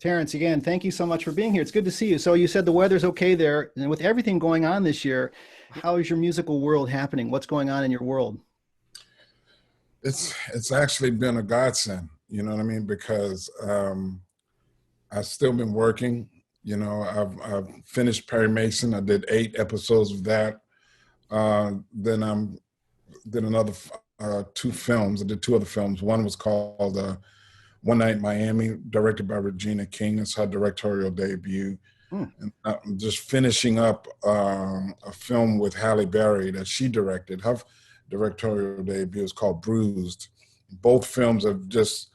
Terrence, again, thank you so much for being here. It's good to see you. So you said the weather's okay there, and with everything going on this year, how is your musical world happening? What's going on in your world? It's actually been a godsend, you know what I mean? Because I've still been working. You know, I've finished Perry Mason. I did 8 episodes of that. Then did another 2 films. I did 2 other films. One was called One Night in Miami, directed by Regina King. It's her directorial debut. Hmm. And I'm just finishing up a film with Halle Barre that she directed. Her directorial debut is called Bruised. Both films have just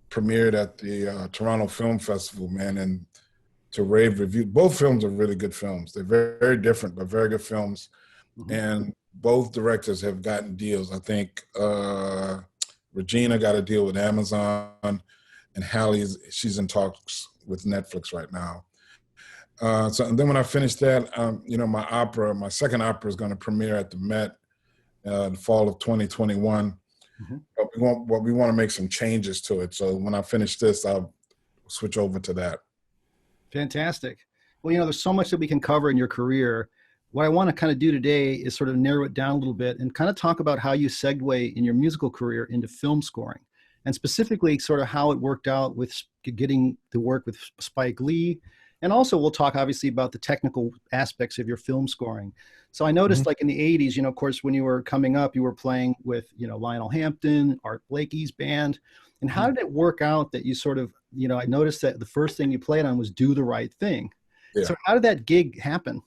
premiered at the Toronto Film Festival, man, and to rave review. Both films are really good films. They're very, very different, but very good films. Mhm. And both directors have gotten deals. I think Regina got a deal with Amazon, and she's in talks with Netflix right now. And then when I finish that, you know, my second opera is going to premiere at the Met the fall of 2021. Mhm. But we want to make some changes to it. So when I finish this, I'll switch over to that. Fantastic. Well, there's so much that we can cover in your career. What I want to kind of do today is sort of narrow it down a little bit and kind of talk about how you segue in your musical career into film scoring, and specifically sort of how it worked out with getting to work with Spike Lee. And also we'll talk obviously about the technical aspects of your film scoring. So I noticed like in the 80s, of course, when you were coming up, you were playing with, Lionel Hampton, Art Blakey's band. And how did it work out that you sort of, I noticed that the first thing you played on was Do the Right Thing. Yeah. So how did that gig happen?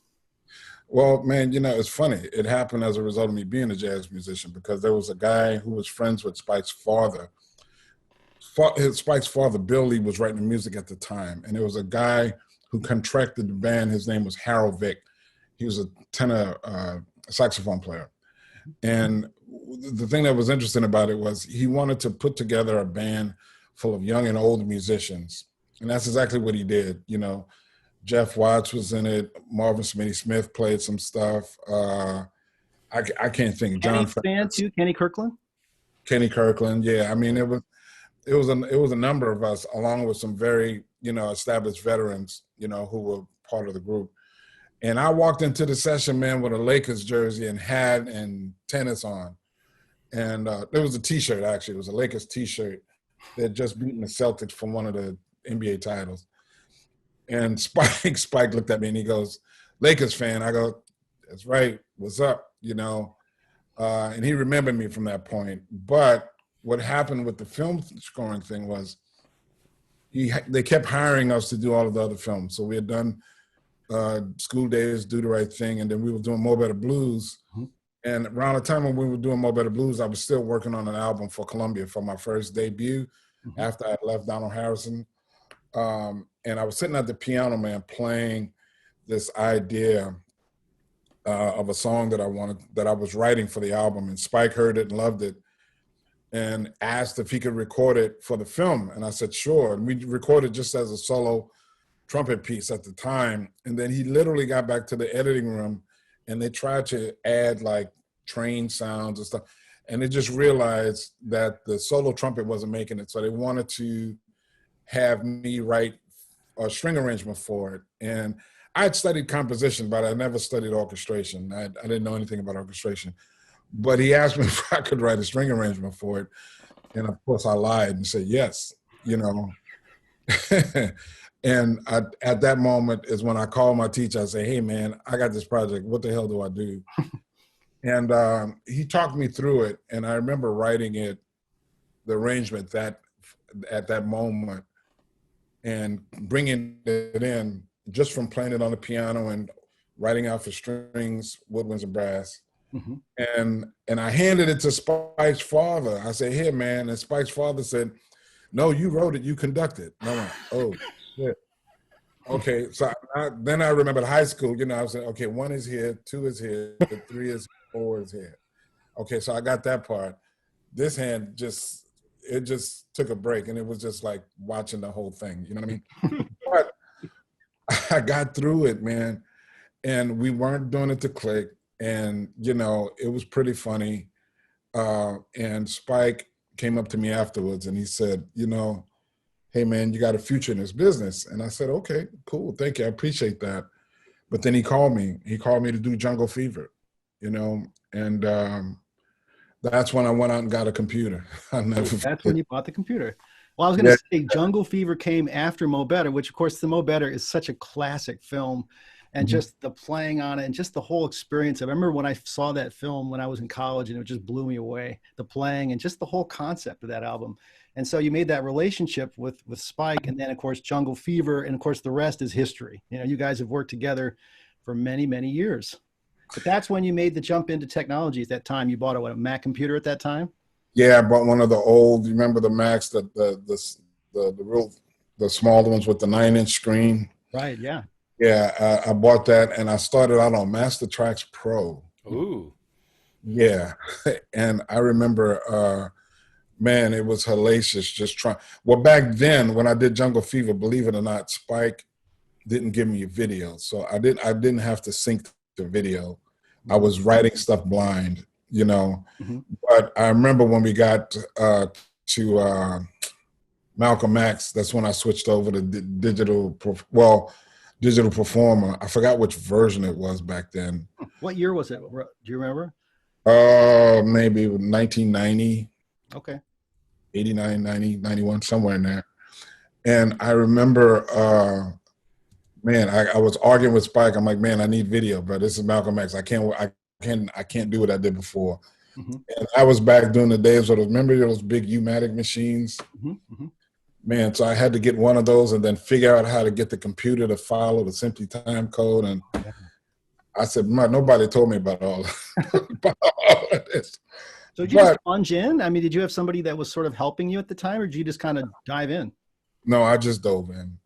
Well, man, it's funny. It happened as a result of me being a jazz musician, because there was a guy who was friends with Spike's father. Spike's father, Bill Lee, was writing the music at the time. And there was a guy who contracted the band. His name was Harold Vick. He was a tenor saxophone player. And the thing that was interesting about it was he wanted to put together a band full of young and old musicians. And that's exactly what he did. Jeff Watts was in it. Marvin Smitty Smith played some stuff. I can't think. Kenny band too, Kenny Kirkland? Kenny Kirkland, yeah. I mean, it was a number of us, along with some very, established veterans, who were part of the group. And I walked into the session, man, with a Lakers jersey and hat and tennis on. And there was a T-shirt, actually. It was a Lakers T-shirt that had just beaten the Celtics from one of the NBA titles. And Spike looked at me and he goes, "Lakers fan." I go, "That's right. What's up?" And he remembered me from that point. But what happened with the film scoring thing was they kept hiring us to do all of the other films. So we had done School Days, Do the Right Thing, and then we were doing Mo Better Blues. Mm-hmm. And around the time when we were doing Mo Better Blues, I was still working on an album for Columbia for my first debut after I had left Donald Harrison. And I was sitting at the piano, man, playing this idea of a song that I was writing for the album. And Spike heard it and loved it and asked if he could record it for the film. And I said, sure. And we recorded just as a solo trumpet piece at the time. And then he literally got back to the editing room and they tried to add like train sounds and stuff. And they just realized that the solo trumpet wasn't making it. So they wanted to have me write a string arrangement for it. And I had studied composition, but I never studied orchestration. I didn't know anything about orchestration. But he asked me if I could write a string arrangement for it. And of course I lied and said yes, And at that moment is when I called my teacher. I say, "Hey man, I got this project. What the hell do I do?" And he talked me through it. And I remember writing the arrangement at that moment, and bringing it in just from playing it on the piano and writing out for strings, woodwinds, and brass. Mm-hmm. And I handed it to Spike's father. I said, "Here, man." And Spike's father said, "No, you wrote it, you conducted." And I went, "Oh, shit." Okay, so then I remembered high school, I was like, okay, 1 is here, 2 is here, 3 is, 4 is here. Okay, so I got that part. This hand just took a break, and it was just like watching the whole thing, you know what I mean? But I got through it, man, and we weren't doing it to click, and, it was pretty funny. And Spike came up to me afterwards, and he said, hey man, you got a future in this business. And I said, okay, cool, thank you, I appreciate that. But then he called me to do Jungle Fever, you know, and that's when I went out and got a computer. I never So that's forget. when you bought the computer. Well, I was going Yeah. to say Jungle Fever came after Mo Better, which of course the Mo Better is such a classic film, and Mhm. just the playing on it and just the whole experience. I remember when I saw that film when I was in college, and it just blew me away. The playing and just the whole concept of that album. And so you made that relationship with Spike, and then of course Jungle Fever, and of course the rest is history. You know, you guys have worked together for many, many years. But that's when you made the jump into technology at that time. You bought a Mac computer at that time? Yeah, I bought one of the old, you remember the Macs, the real, the small ones with the 9-inch screen? Right, yeah. Yeah, I bought that and I started out on Master Tracks Pro. Ooh. Yeah. And I remember, man, it was hellacious just trying. Well, back then when I did Jungle Fever, believe it or not, Spike didn't give me a video. So I didn't have to sync the video. I was writing stuff blind, you know. Mm-hmm. But I remember when we got to Malcolm X, that's when I switched over to digital performer. I forgot which version it was back then. What year was it? Do you remember? Maybe 1990. Okay. 89, 90, 91, somewhere in there. And I remember, man, I was arguing with Spike. I'm like, man, I need video, bro. This is Malcolm X. I can't do what I did before. Mm-hmm. And I was back during the days of remember those big U-matic machines? Mm-hmm. Mm-hmm. Man, so I had to get one of those and then figure out how to get the computer to follow the simply time code. And I said, nobody told me about all of this. So did you just plunge in? I mean, did you have somebody that was sort of helping you at the time, or did you just kind of dive in? No, I just dove in.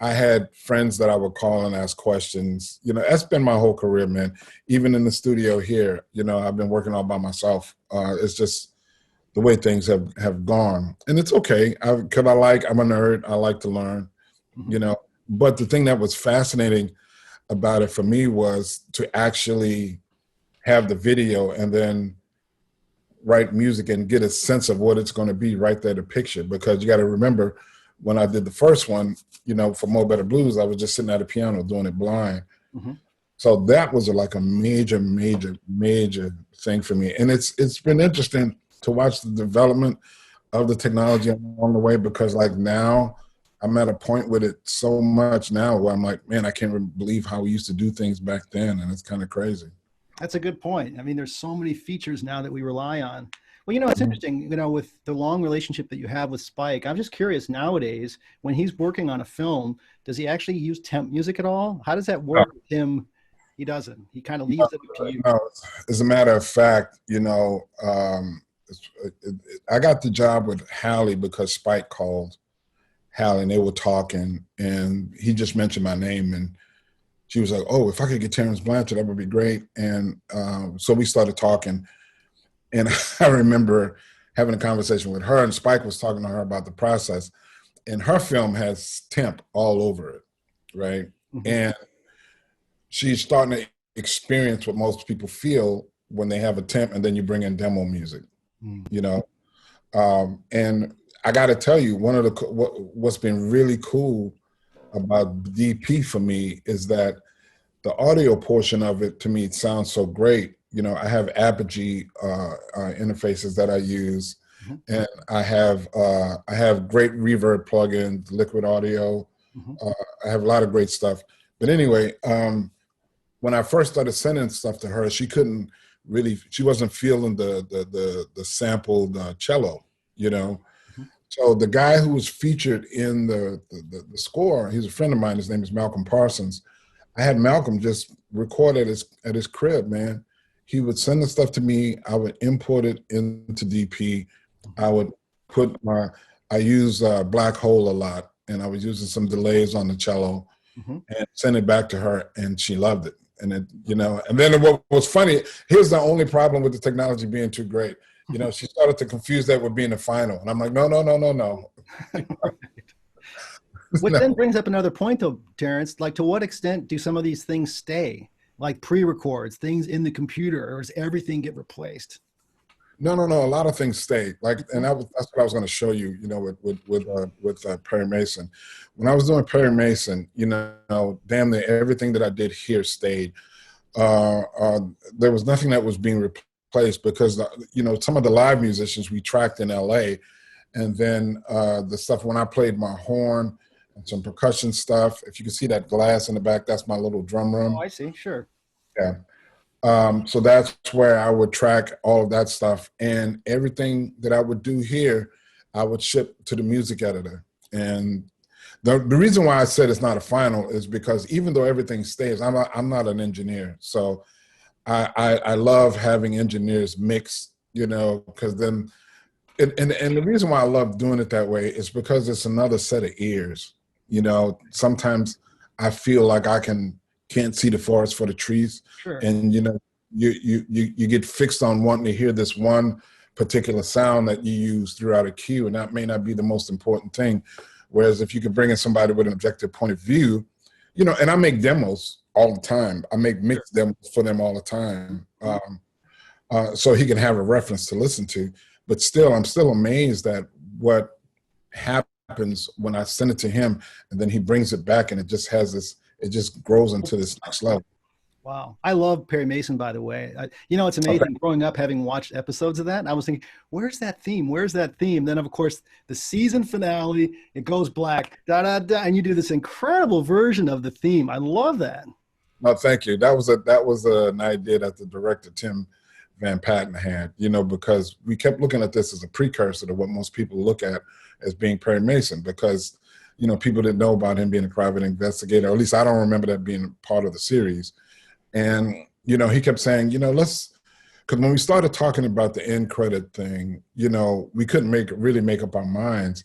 I had friends that I would call and ask questions. You know, that's been my whole career, man. Even in the studio here, you know, I've been working all by myself. It's just the way things have gone. And it's okay, because I'm a nerd. I like to learn, you know. But the thing that was fascinating about it for me was to actually have the video and then write music and get a sense of what it's going to be right there to picture. Because you got to remember, when I did the first one, you know, for Mo Better Blues, I was just sitting at a piano doing it blind. Mm-hmm. So that was like a major, major, major thing for me. And it's been interesting to watch the development of the technology along the way, because like now I'm at a point with it so much now where I'm like, man, I can't believe how we used to do things back then. And it's kind of crazy. That's a good point. I mean, there's so many features now that we rely on. Well, you know, it's interesting, you know, with the long relationship that you have with Spike, I'm just curious nowadays, when he's working on a film, does he actually use temp music at all? How does that work with him? He doesn't. He kind of leaves it up to you. No, as a matter of fact, you know, I got the job with Halle because Spike called Halle and they were talking and he just mentioned my name and she was like, oh, if I could get Terence Blanchard, that would be great. And so we started talking. And I remember having a conversation with her and Spike was talking to her about the process. And her film has temp all over it, right? Mm-hmm. And she's starting to experience what most people feel when they have a temp and then you bring in demo music, you know? And I got to tell you, one of the what's been really cool about DP for me is that the audio portion of it, to me, it sounds so great. You know, I have Apogee interfaces that I use, and I have great reverb plugins, Liquid Audio. I have a lot of great stuff. But anyway, when I first started sending stuff to her, she wasn't feeling the sampled cello, you know. So the guy who was featured in the score, he's a friend of mine. His name is Malcolm Parsons. I had Malcolm just record at his crib, man. He would send the stuff to me. I would import it into DP. I would I use Black Hole a lot, and I was using some delays on the cello and send it back to her, and she loved it. And it, you know, and then what was funny, here's the only problem with the technology being too great. You know, she started to confuse that with being the final. And I'm like, no. Which then brings up another point though, Terrence, like to what extent do some of these things stay? Like pre-records, things in the computer, or does everything get replaced? No. A lot of things stayed. Like, and that's what I was going to show you. You know, with Perry Mason. When I was doing Perry Mason, you know, damn near everything that I did here stayed. There was nothing that was being replaced because you know, some of the live musicians we tracked in L.A. and then the stuff when I played my horn and some percussion stuff. If you can see that glass in the back, that's my little drum room. Oh, I see. Sure. Yeah. So that's where I would track all of that stuff, and everything that I would do here, I would ship to the music editor. And the reason why I said it's not a final is because even though everything stays, I'm not an engineer. So I love having engineers mix, you know, because then, and the reason why I love doing it that way is because it's another set of ears. You know, sometimes I feel like can't see the forest for the trees. Sure. And you know, you get fixed on wanting to hear this one particular sound that you use throughout a cue, and that may not be the most important thing. Whereas if you could bring in somebody with an objective point of view, you know, and I make demos all the time. I make mixed demos for them all the time. So he can have a reference to listen to. But still, I'm still amazed at what happens when I send it to him, and then he brings it back, and it just has this. It just grows into this next level. Wow. I love Perry Mason, by the way. You know, it's amazing growing up, having watched episodes of that. And I was thinking, where's that theme? Where's that theme? Then, of course, the season finale, it goes black, da, da, da, and you do this incredible version of the theme. I love that. No, thank you. That was an idea that the director, Tim Van Patten, had, you know, because we kept looking at this as a precursor to what most people look at as being Perry Mason, because you know, people didn't know about him being a private investigator, or at least I don't remember that being part of the series. And, you know, he kept saying, you know, because when we started talking about the end credit thing, you know, we couldn't really make up our minds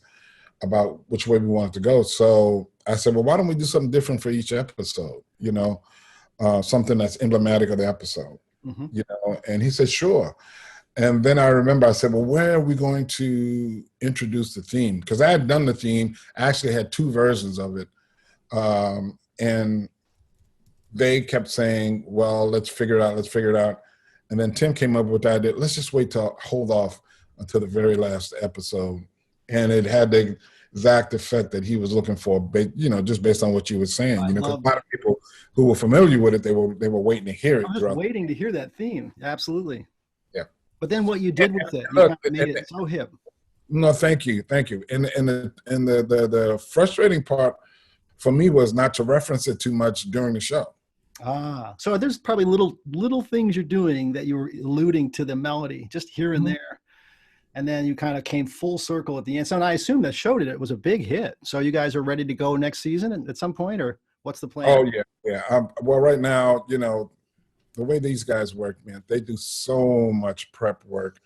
about which way we wanted to go. So I said, well, why don't we do something different for each episode, you know, something that's emblematic of the episode, you know? And he said, sure. And then I remember I said, well, where are we going to introduce the theme? Because I had done the theme. I actually had 2 versions of it. And they kept saying, well, let's figure it out. And then Tim came up with the idea, let's just wait to hold off until the very last episode. And it had the exact effect that he was looking for, you know, just based on what you were saying. You know, because a lot of people who were familiar with it, they were waiting to hear it. I was waiting to hear that theme. Absolutely. Yeah. But then what you did with it, you kind of made it so hip. No, thank you. And the frustrating part for me was not to reference it too much during the show. So there's probably little things you're doing that you were alluding to the melody, just here and there, and then you kind of came full circle at the end. So and I assume that showed it was a big hit. So you guys are ready to go next season at some point, or what's the plan? Oh yeah. Well, right now, you know, the way these guys work, man, they do so much prep work.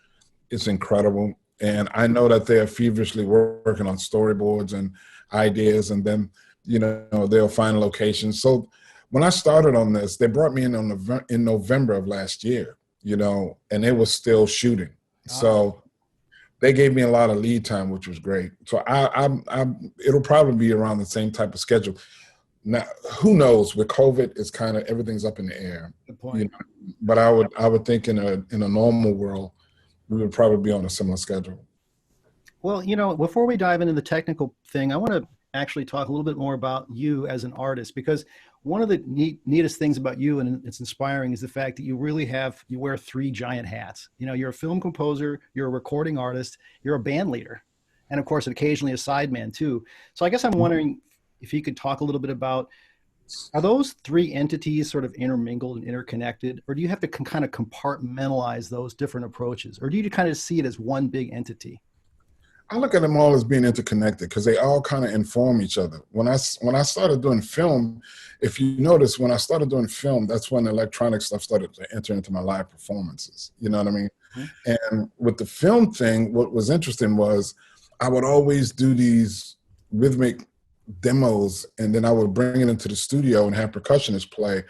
It's incredible. And I know that they're feverishly working on storyboards and ideas, and then, you know, they'll find locations. So when I started on this, they brought me in in November of last year, you know, and it was still shooting. So they gave me a lot of lead time, which was great. So it'll probably be around the same type of schedule. Now, who knows? With COVID, it's kind of everything's up in the air. Good point. You know? But I would think in a normal world, we would probably be on a similar schedule. Well, you know, before we dive into the technical thing, I want to actually talk a little bit more about you as an artist, because one of the neatest things about you, and it's inspiring, is the fact that you wear 3 giant hats. You know, you're a film composer, you're a recording artist, you're a band leader, and of course, occasionally a sideman too. So I guess I'm wondering if you could talk a little bit about, are those 3 entities sort of intermingled and interconnected, or do you have to kind of compartmentalize those different approaches, or do you kind of see it as one big entity? I look at them all as being interconnected because they all kind of inform each other. When I started doing film, if you notice, when I started doing film, that's when the electronic stuff started to enter into my live performances. You know what I mean? And with the film thing, what was interesting was I would always do these rhythmic demos, and then I would bring it into the studio and have percussionists play.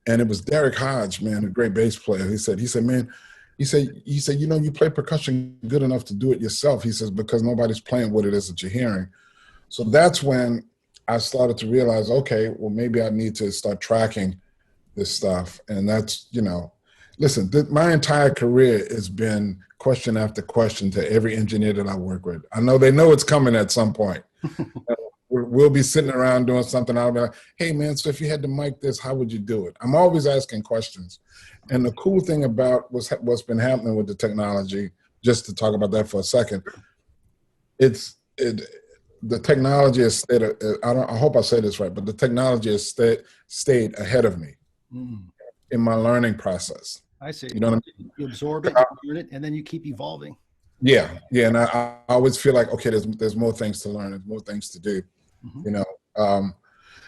And it was Derek Hodge, man, a great bass player. He said, man, he said, you know, you play percussion good enough to do it yourself. He says, because nobody's playing what it is that you're hearing. So that's when I started to realize, okay, well, maybe I need to start tracking this stuff. And that's, you know, listen, my entire career has been question after question to every engineer that I work with. I know they know it's coming at some point. We'll be sitting around doing something. I'll be like, hey, man, so if you had to mic this, how would you do it? I'm always asking questions. And the cool thing about what's been happening with the technology, just to talk about that for a second, the technology has stayed, I hope I say this right, but the technology has stayed ahead of me in my learning process. I see. You know what I mean? You absorb it, you learn it, and then you keep evolving. Yeah. And I always feel like, okay, there's more things to learn, there's more things to do, you know?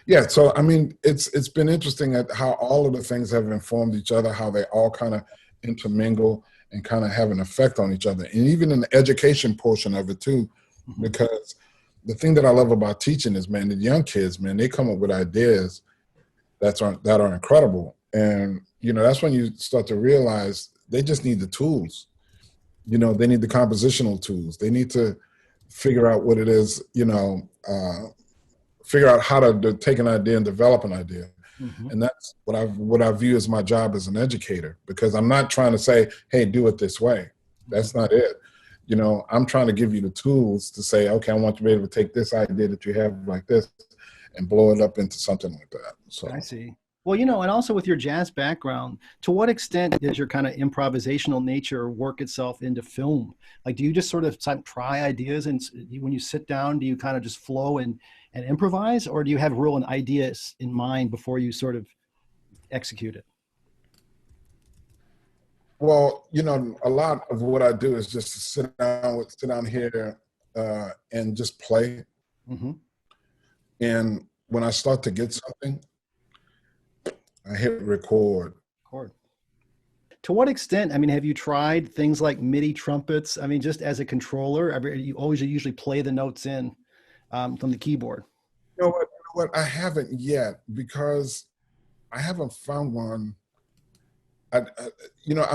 Yeah, so I mean, it's been interesting at how all of the things have informed each other, how they all kind of intermingle and kind of have an effect on each other. And even in the education portion of it too, because the thing that I love about teaching is, man, the young kids, man, they come up with ideas that are incredible. And, you know, that's when you start to realize they just need the tools. You know, they need the compositional tools. They need to figure out what it is, you know, figure out how to take an idea and develop an idea. And that's what I view as my job as an educator, because I'm not trying to say, hey, do it this way. That's not it. You know, I'm trying to give you the tools to say, okay, I want you to be able to take this idea that you have like this and blow it up into something like that. So I see. Well, you know, and also with your jazz background, to what extent does your kind of improvisational nature work itself into film? Like, do you just sort of try ideas, and when you sit down, do you kind of just flow and improvise, or do you have real ideas in mind before you sort of execute it? Well, you know, a lot of what I do is just to sit down here and just play. And when I start to get something, I hit record. To what extent, I mean, have you tried things like MIDI trumpets? I mean, just as a controller, you always usually play the notes in from the keyboard. You know what? I haven't yet, because I haven't found one. You know, I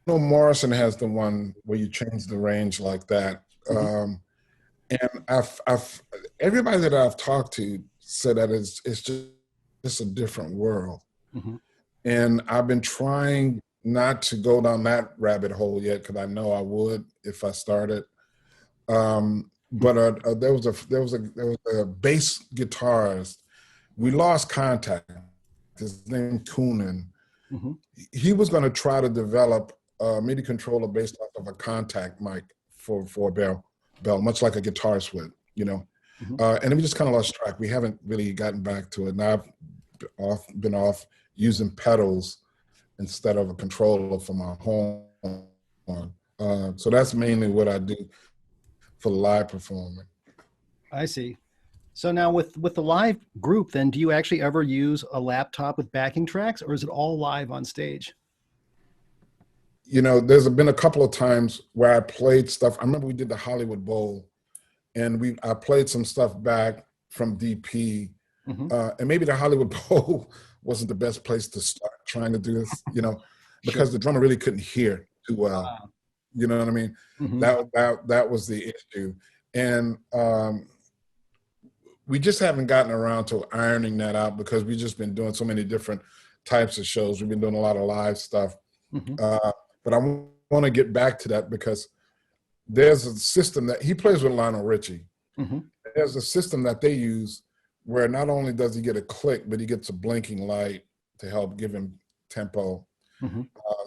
know Morrison has the one where you change the range like that. And everybody that I've talked to said that it's just a different world. And I've been trying not to go down that rabbit hole yet, because I know I would if I started. But there was a bass guitarist. We lost contact. His name Coonan. He was going to try to develop a MIDI controller based off of a contact mic for a bell, much like a guitarist would, you know. And we just kind of lost track. We haven't really gotten back to it. Now I've been off using pedals instead of a controller for my horn. So that's mainly what I do for live performing. I see. So now with the live group, then, do you actually ever use a laptop with backing tracks, or is it all live on stage? You know, there's been a couple of times where I played stuff. I remember we did the Hollywood Bowl, and I played some stuff back from DP. And maybe the Hollywood Bowl wasn't the best place to start trying to do this, you know, because the drummer really couldn't hear too well. You know what I mean? That was the issue. And we just haven't gotten around to ironing that out, because we've just been doing so many different types of shows. We've been doing a lot of live stuff. But I want to get back to that, because there's a system that he plays with Lionel Richie. There's a system that they use where not only does he get a click, but he gets a blinking light to help give him tempo.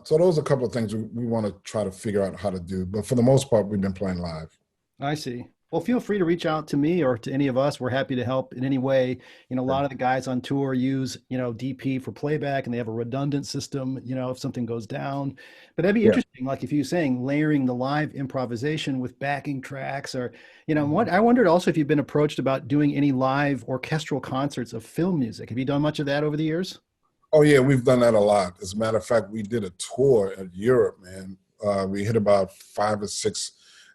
So those are a couple of things we want to try to figure out how to do. But for the most part, we've been playing live. I see. Well, feel free to reach out to me or to any of us. We're happy to help in any way. You know, a lot of the guys on tour use, you know, DP for playback, and they have a redundant system, you know, if something goes down. But that'd be interesting, like if you were saying, layering the live improvisation with backing tracks, or, you know, what I wondered also if you've been approached about doing any live orchestral concerts of film music. Have you done much of that over the years? Oh, yeah, we've done that a lot. As a matter of fact, we did a tour in Europe, man. We hit about 5 or 6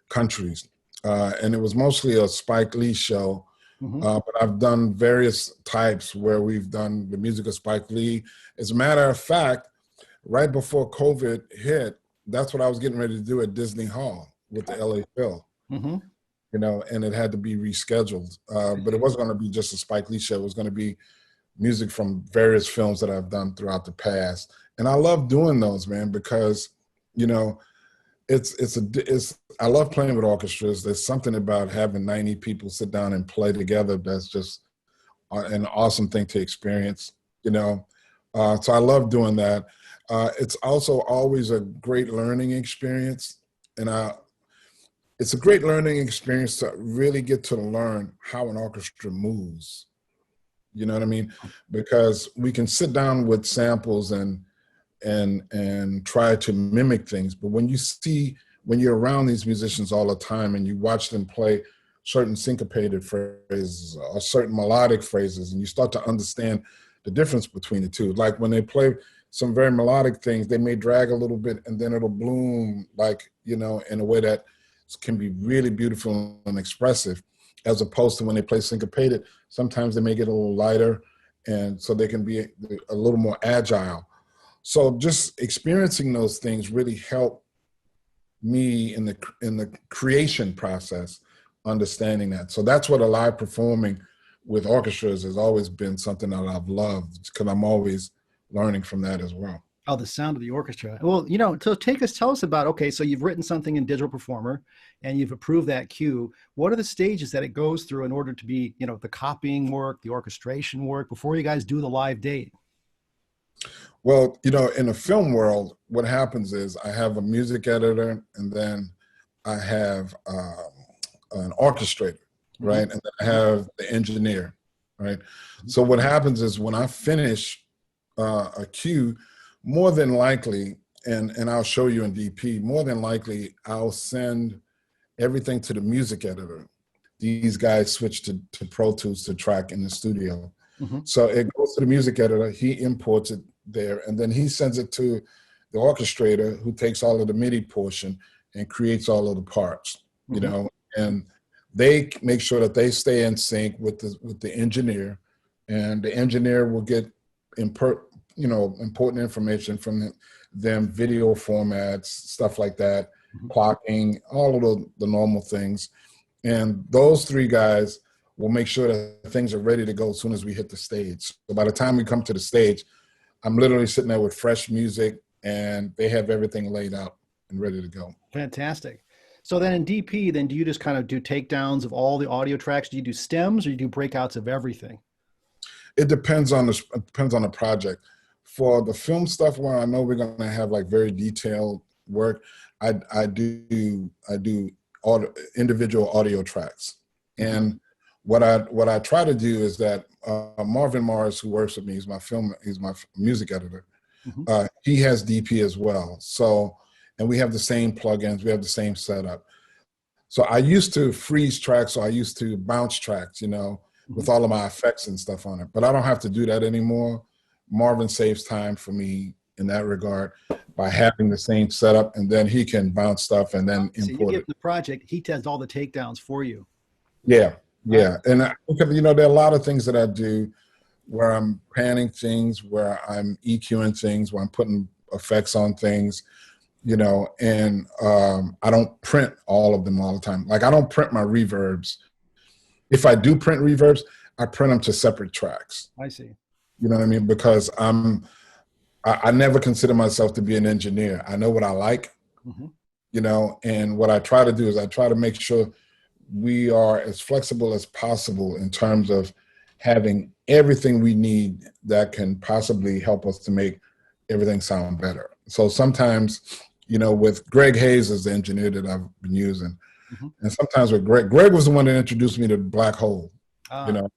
countries. And it was mostly a Spike Lee show, but I've done various types where we've done the music of Spike Lee. As a matter of fact, right before COVID hit, that's what I was getting ready to do at Disney Hall with the LA Phil, you know, and it had to be rescheduled. But it wasn't going to be just a Spike Lee show. It was going to be music from various films that I've done throughout the past. And I love doing those, man, because, you know, it's I love playing with orchestras. There's something about having 90 people sit down and play together that's just an awesome thing to experience, you know. So I love doing that. It's also always a great learning experience, and it's a great learning experience to really get to learn how an orchestra moves. You know what I mean? Because we can sit down with samples and try to mimic things, but when you're around these musicians all the time and you watch them play certain syncopated phrases or certain melodic phrases, and you start to understand the difference between the two. Like when they play some very melodic things, they may drag a little bit and then it'll bloom, like, you know, in a way that can be really beautiful and expressive, as opposed to when they play syncopated, sometimes they may get a little lighter, and so they can be a little more agile. So just experiencing those things really help me in the creation process, understanding that. So that's what a live performing with orchestras has always been something that I've loved, because I'm always learning from that as well. Oh, the sound of the orchestra. Well, you know, so tell us about, okay, so you've written something in Digital Performer and you've approved that cue. What are the stages that it goes through in order to be, you know, the copying work, the orchestration work, before you guys do the live date? Well, you know, in the film world, what happens is I have a music editor, and then I have an orchestrator, right? And then I have the engineer, right? So what happens is when I finish a cue, more than likely, and I'll show you in DP, more than likely, I'll send everything to the music editor. These guys switch to Pro Tools to track in the studio. So it goes to the music editor, he imports it there, and then he sends it to the orchestrator, who takes all of the MIDI portion and creates all of the parts, you know, and they make sure that they stay in sync with the engineer, and the engineer will get important information from them, video formats, stuff like that, clocking, all of the normal things. And those three guys will make sure that things are ready to go as soon as we hit the stage. So by the time we come to the stage, I'm literally sitting there with fresh music, and they have everything laid out and ready to go. Fantastic. So then in DP, then do you just kind of do takedowns of all the audio tracks? Do you do stems, or you do breakouts of everything? It depends on the project. For the film stuff, where I know we're going to have like very detailed work, I do individual audio tracks. And what I try to do is that Marvin Morris, who works with me, he's my music editor. He has DP as well. So, and we have the same plugins, we have the same setup. So I used to freeze tracks, or I used to bounce tracks, you know, with all of my effects and stuff on it. But I don't have to do that anymore. Marvin saves time for me in that regard by having the same setup, and then he can bounce stuff and then so import you it. get the project, he does all the takedowns for you. Yeah. And you know, there are a lot of things that I do where I'm panning things, where I'm EQing things, where I'm putting effects on things, you know, and I don't print all of them all the time. Like I don't print my reverbs. If I do print reverbs, I print them to separate tracks. I see. You know what I mean? Because I never consider myself to be an engineer. I know what I like, you know, and what I try to do is I try to make sure we are as flexible as possible in terms of having everything we need that can possibly help us to make everything sound better. So sometimes, you know, with Greg Hayes as the engineer that I've been using, and sometimes with Greg was the one that introduced me to Black Hole, you know,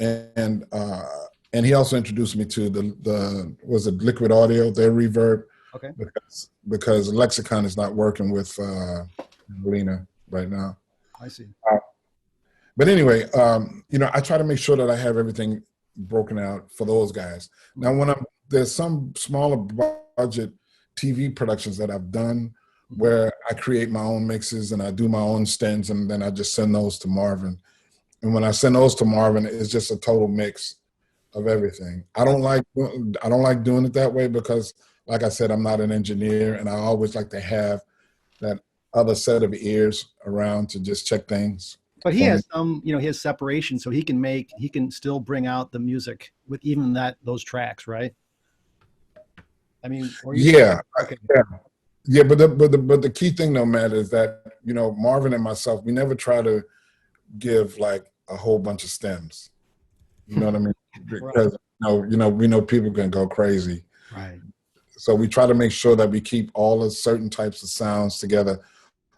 and he also introduced me to the Liquid Audio, their reverb, because Lexicon is not working with Lena right now. I see. But anyway, you know, I try to make sure that I have everything broken out for those guys. Now, there's some smaller budget TV productions that I've done where I create my own mixes and I do my own stems, and then I just send those to Marvin. And when I send those to Marvin, it's just a total mix of everything. I don't like doing it that way because, like I said, I'm not an engineer, and I always like to have that other set of ears around to just check things. But he has some, you know, his separation, so he can still bring out the music with even those tracks, right? I mean, yeah. Yeah, but the key thing though, Matt, is that, you know, Marvin and myself, we never try to give like a whole bunch of stems. You know what I mean? Right. Because we know people can go crazy. Right. So we try to make sure that we keep all the certain types of sounds together.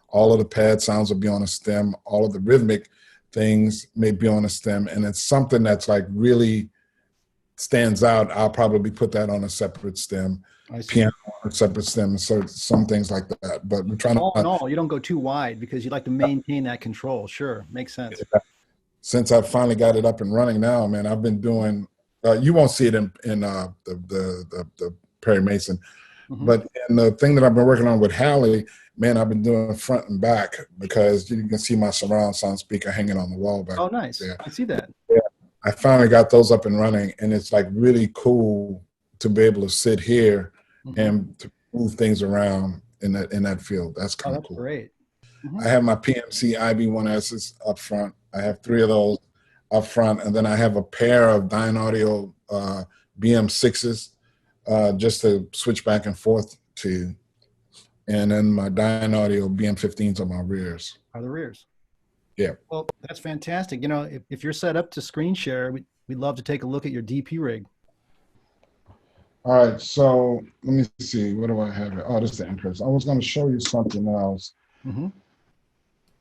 All of the pad sounds will be on a stem. All of the rhythmic things may be on a stem. And it's something that's like really stands out. I'll probably put that on a separate stem. I see. Piano on a separate stem. So some things like that. But we're trying All in to. all, you don't go too wide because you like to maintain that control. Sure. Makes sense. Since I finally got it up and running now, man, I've been doing. You won't see it in the Perry Mason, but in the thing that I've been working on with Halle, man, I've been doing front and back because you can see my surround sound speaker hanging on the wall back. Oh, nice. There. I see that. Yeah, I finally got those up and running, and it's like really cool to be able to sit here and to move things around in that field. That's kind of cool. Great. I have my PMC IB1Ss up front. I have 3 of those up front, and then I have a pair of Dyne Audio BM6s just to switch back and forth to, and then my Dyne Audio BM15s are my rears. Are the rears? Yeah. Well, that's fantastic. You know, if you're set up to screen share, we'd love to take a look at your DP rig. All right, so let me see. What do I have here? Oh, this is the Empress. I was going to show you something else.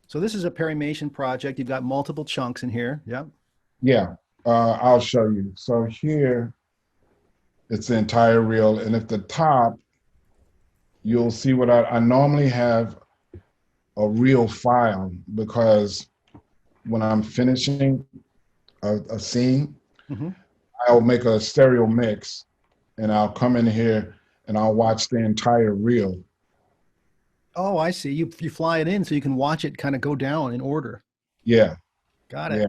So this is a Perry Mason project. You've got multiple chunks in here. Yep. Yeah, I'll show you. So here, it's the entire reel. And at the top, you'll see what I normally have a reel file, because when I'm finishing a scene, I'll make a stereo mix and I'll come in here and I'll watch the entire reel. Oh, I see. You fly it in so you can watch it kind of go down in order. Yeah. Got it. Yeah.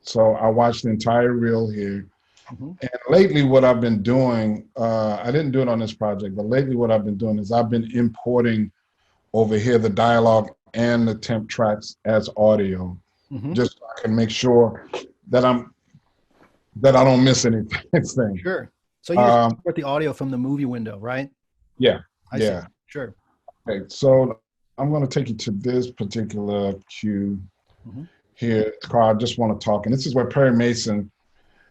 So I watched the entire reel here. And lately what I've been doing, I didn't do it on this project, but lately what I've been doing is I've been importing over here the dialogue and the temp tracks as audio, just so I can make sure that I don't miss anything. Sure. So you just import the audio from the movie window, right? Yeah. I see. Sure. Okay, so I'm going to take you to this particular cue here. It's called I Just Want to Talk. And this is where Perry Mason,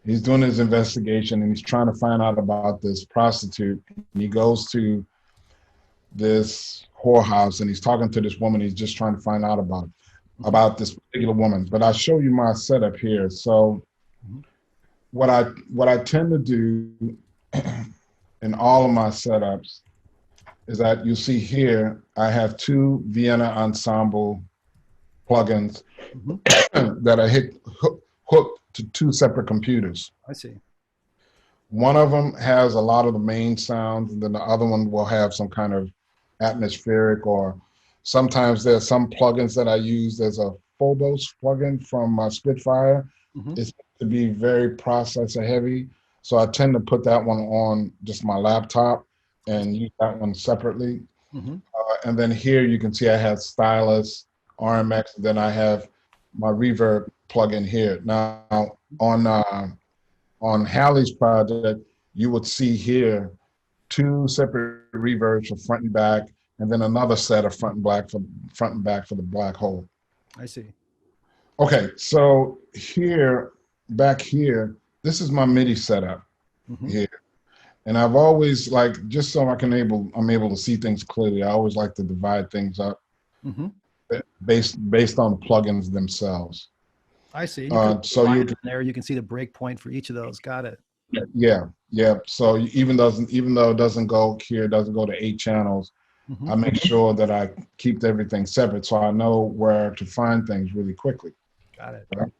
he's doing his investigation and he's trying to find out about this prostitute. And he goes to this whorehouse and he's talking to this woman. He's just trying to find out about this particular woman. But I'll show you my setup here. So what I tend to do in all of my setups is that you see here, I have 2 Vienna Ensemble plugins that are hooked to 2 separate computers. I see. One of them has a lot of the main sounds, and then the other one will have some kind of atmospheric, or sometimes there's some plugins that I use. There's a Phobos plugin from Spitfire. It's to be very processor heavy. So I tend to put that one on just my laptop and use that one separately. And then here you can see I have Stylus, RMX, and then I have my reverb plugin here. Now on Halle's project, you would see here 2 separate reverbs for front and back, and then another set of front and back for the black hole. I see. Okay, so here, back here, this is my MIDI setup here. And I've always, like, just so I'm able to see things clearly, I always like to divide things up based on the plugins themselves. I see. So you can see the breakpoint for each of those. Got it. Yeah. So even though it doesn't go here, it doesn't go to 8 channels, I make sure that I keep everything separate so I know where to find things really quickly. Got it. Right?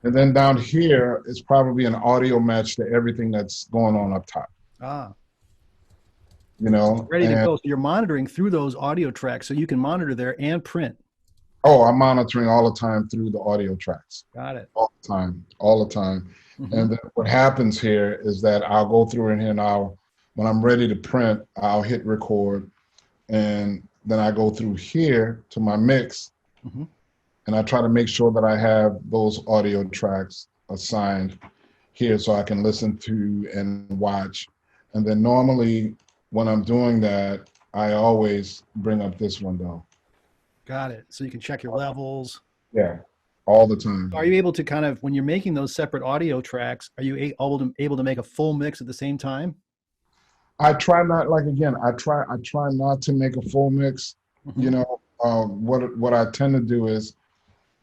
And then down here is probably an audio match to everything that's going on up top. You know, ready to go. So you're monitoring through those audio tracks, so you can monitor there and print. Oh, I'm monitoring all the time through the audio tracks. Got it. All the time. And then what happens here is that I'll go through in here and when I'm ready to print, I'll hit record, and then I go through here to my mix, and I try to make sure that I have those audio tracks assigned here so I can listen to and watch. And then normally when I'm doing that, I always bring up this one though. Got it. So you can check your levels. Yeah, all the time. Are you able to kind of, when you're making those separate audio tracks, are you able to make a full mix at the same time? I try not, like again, I try not to make a full mix. Mm-hmm. You know, what I tend to do is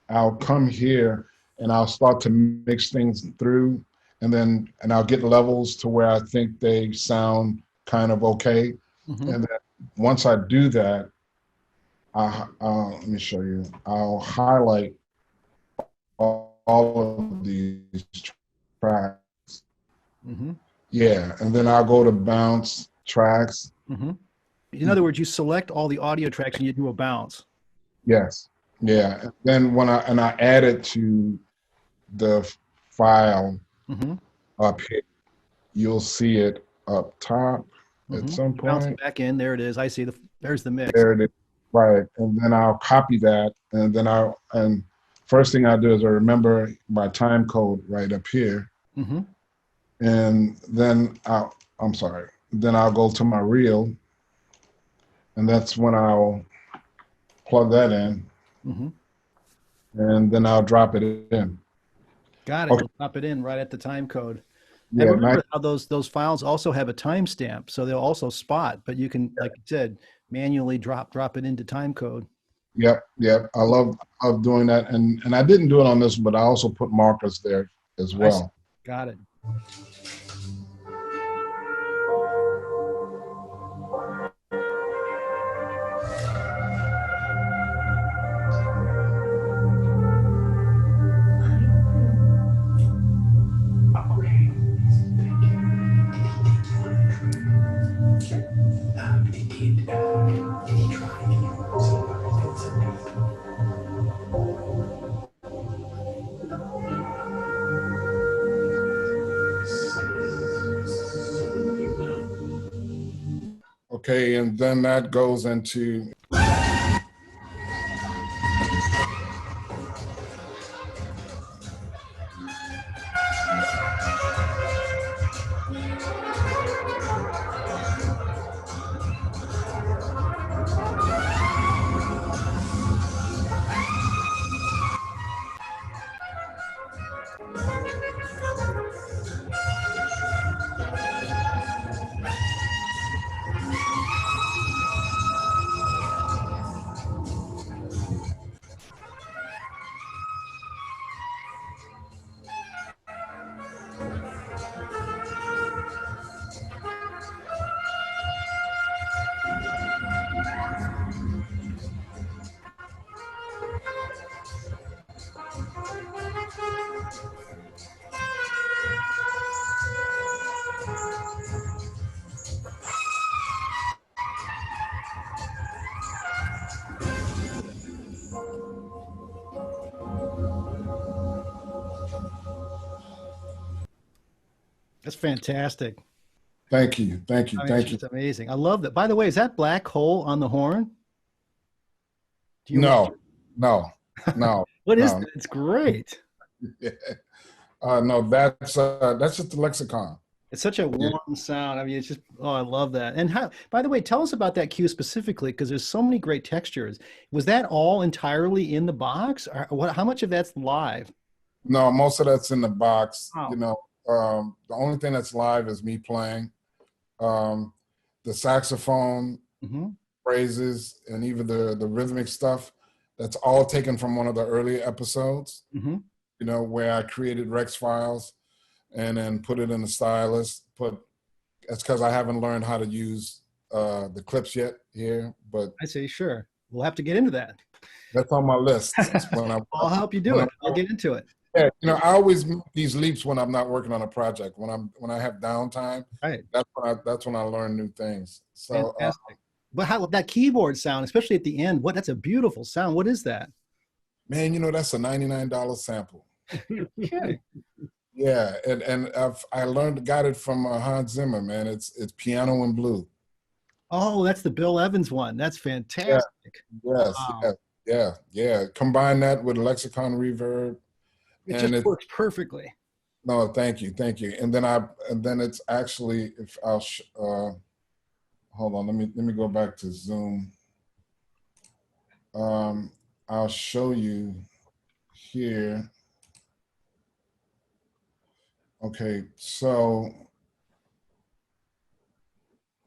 I'll come here and I'll start to mix things through, and I'll get levels to where I think they sound kind of okay. Mm-hmm. And then once I do that, let me show you. I'll highlight all of these tracks. Mm-hmm. Yeah, and then I'll go to bounce tracks. Mm-hmm. In other words, you select all the audio tracks and you do a bounce. Yes. Yeah. And then I add it to the file Mm-hmm. up here, you'll see it up top at some point. Bouncing back in, there it is. I see there's the mix. There it is. Right. And then I'll copy that. And first thing I do is I remember my time code right up here. Mm-hmm. And then then I'll go to my reel, and that's when I'll plug that in. Mm-hmm. And then I'll drop it in. Got it. Okay. You'll drop it in right at the time code. Yeah, and remember how those files also have a timestamp, so they'll also spot, but you can, like you said, manually drop it into time code. Yep. I love doing that. And I didn't do it on this, but I also put markers there as well. Got it. Okay, and then that goes into That's fantastic. Thank you. I mean, it's just amazing. I love that. By the way, is that black hole on the horn? No. What is that? It's great. No, that's just the lexicon. It's such a warm sound. I mean, it's just, I love that. And by the way, tell us about that cue specifically, because there's so many great textures. Was that all entirely in the box? Or how much of that's live? No, most of that's in the box. Oh. You know, the only thing that's live is me playing. The saxophone phrases and even the rhythmic stuff, that's all taken from one of the early episodes, you know, where I created Rex files and then put it in the stylus. That's because I haven't learned how to use the clips yet here, but I say, sure. We'll have to get into that. that's on my list. I'll help you do it. I'll get into it. Yeah, you know, I always make these leaps when I'm not working on a project. When I have downtime, right? That's when I learn new things. So, fantastic. But how that keyboard sound, especially at the end, that's a beautiful sound. What is that? Man, you know, that's a $99 sample. Okay. Yeah, and I got it from Hans Zimmer. Man, it's piano and blue. Oh, that's the Bill Evans one. That's fantastic. Yes, wow. Yeah. Combine that with lexicon reverb. It just works perfectly. No, thank you. And then it's actually, if I'll hold on, let me go back to Zoom. I'll show you here. Okay, so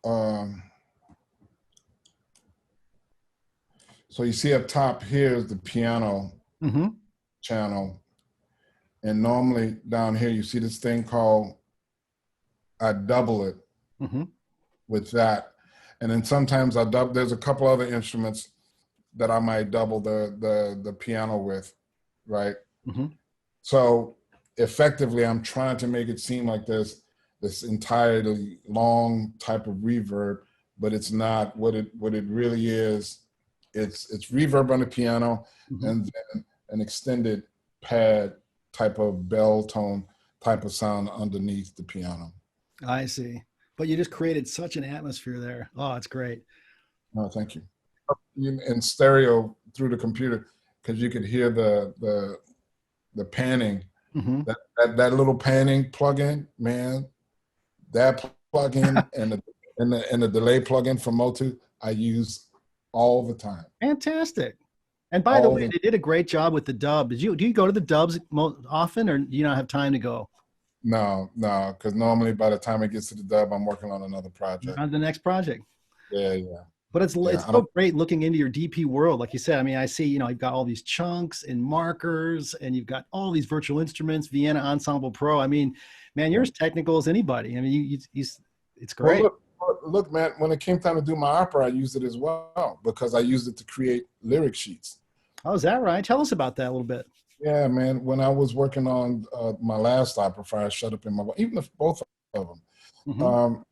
so you see up top here is the piano channel, and normally down here you see this thing called, I double it with that, and then sometimes I double. There's a couple other instruments that I might double the piano with, right? So effectively, I'm trying to make it seem like this entirely long type of reverb, but it's not. What it really is, it's reverb on the piano and then an extended pad type of bell tone type of sound underneath the piano. I see. But you just created such an atmosphere there. Oh, it's great. Oh, thank you. In stereo through the computer, because you could hear the panning. That little panning plugin, man. That plugin and the delay plugin from MOTU, I use all the time. Fantastic. And by the way, they did a great job with the dub. Do you go to the dubs often, or do you not have time to go? No, because normally by the time it gets to the dub, I'm working on another project. On the next project. Yeah. But it's so great looking into your DP world. Like you said, I mean, I see, you've got all these chunks and markers, and you've got all these virtual instruments, Vienna Ensemble Pro. I mean, man, you're as technical as anybody. I mean, it's great. Well, look, man, when it came time to do my opera, I used it as well because I used it to create lyric sheets. Oh, is that right? Tell us about that a little bit. Yeah, man. When I was working on my last opera, Fire Shut Up in My, even if both of them,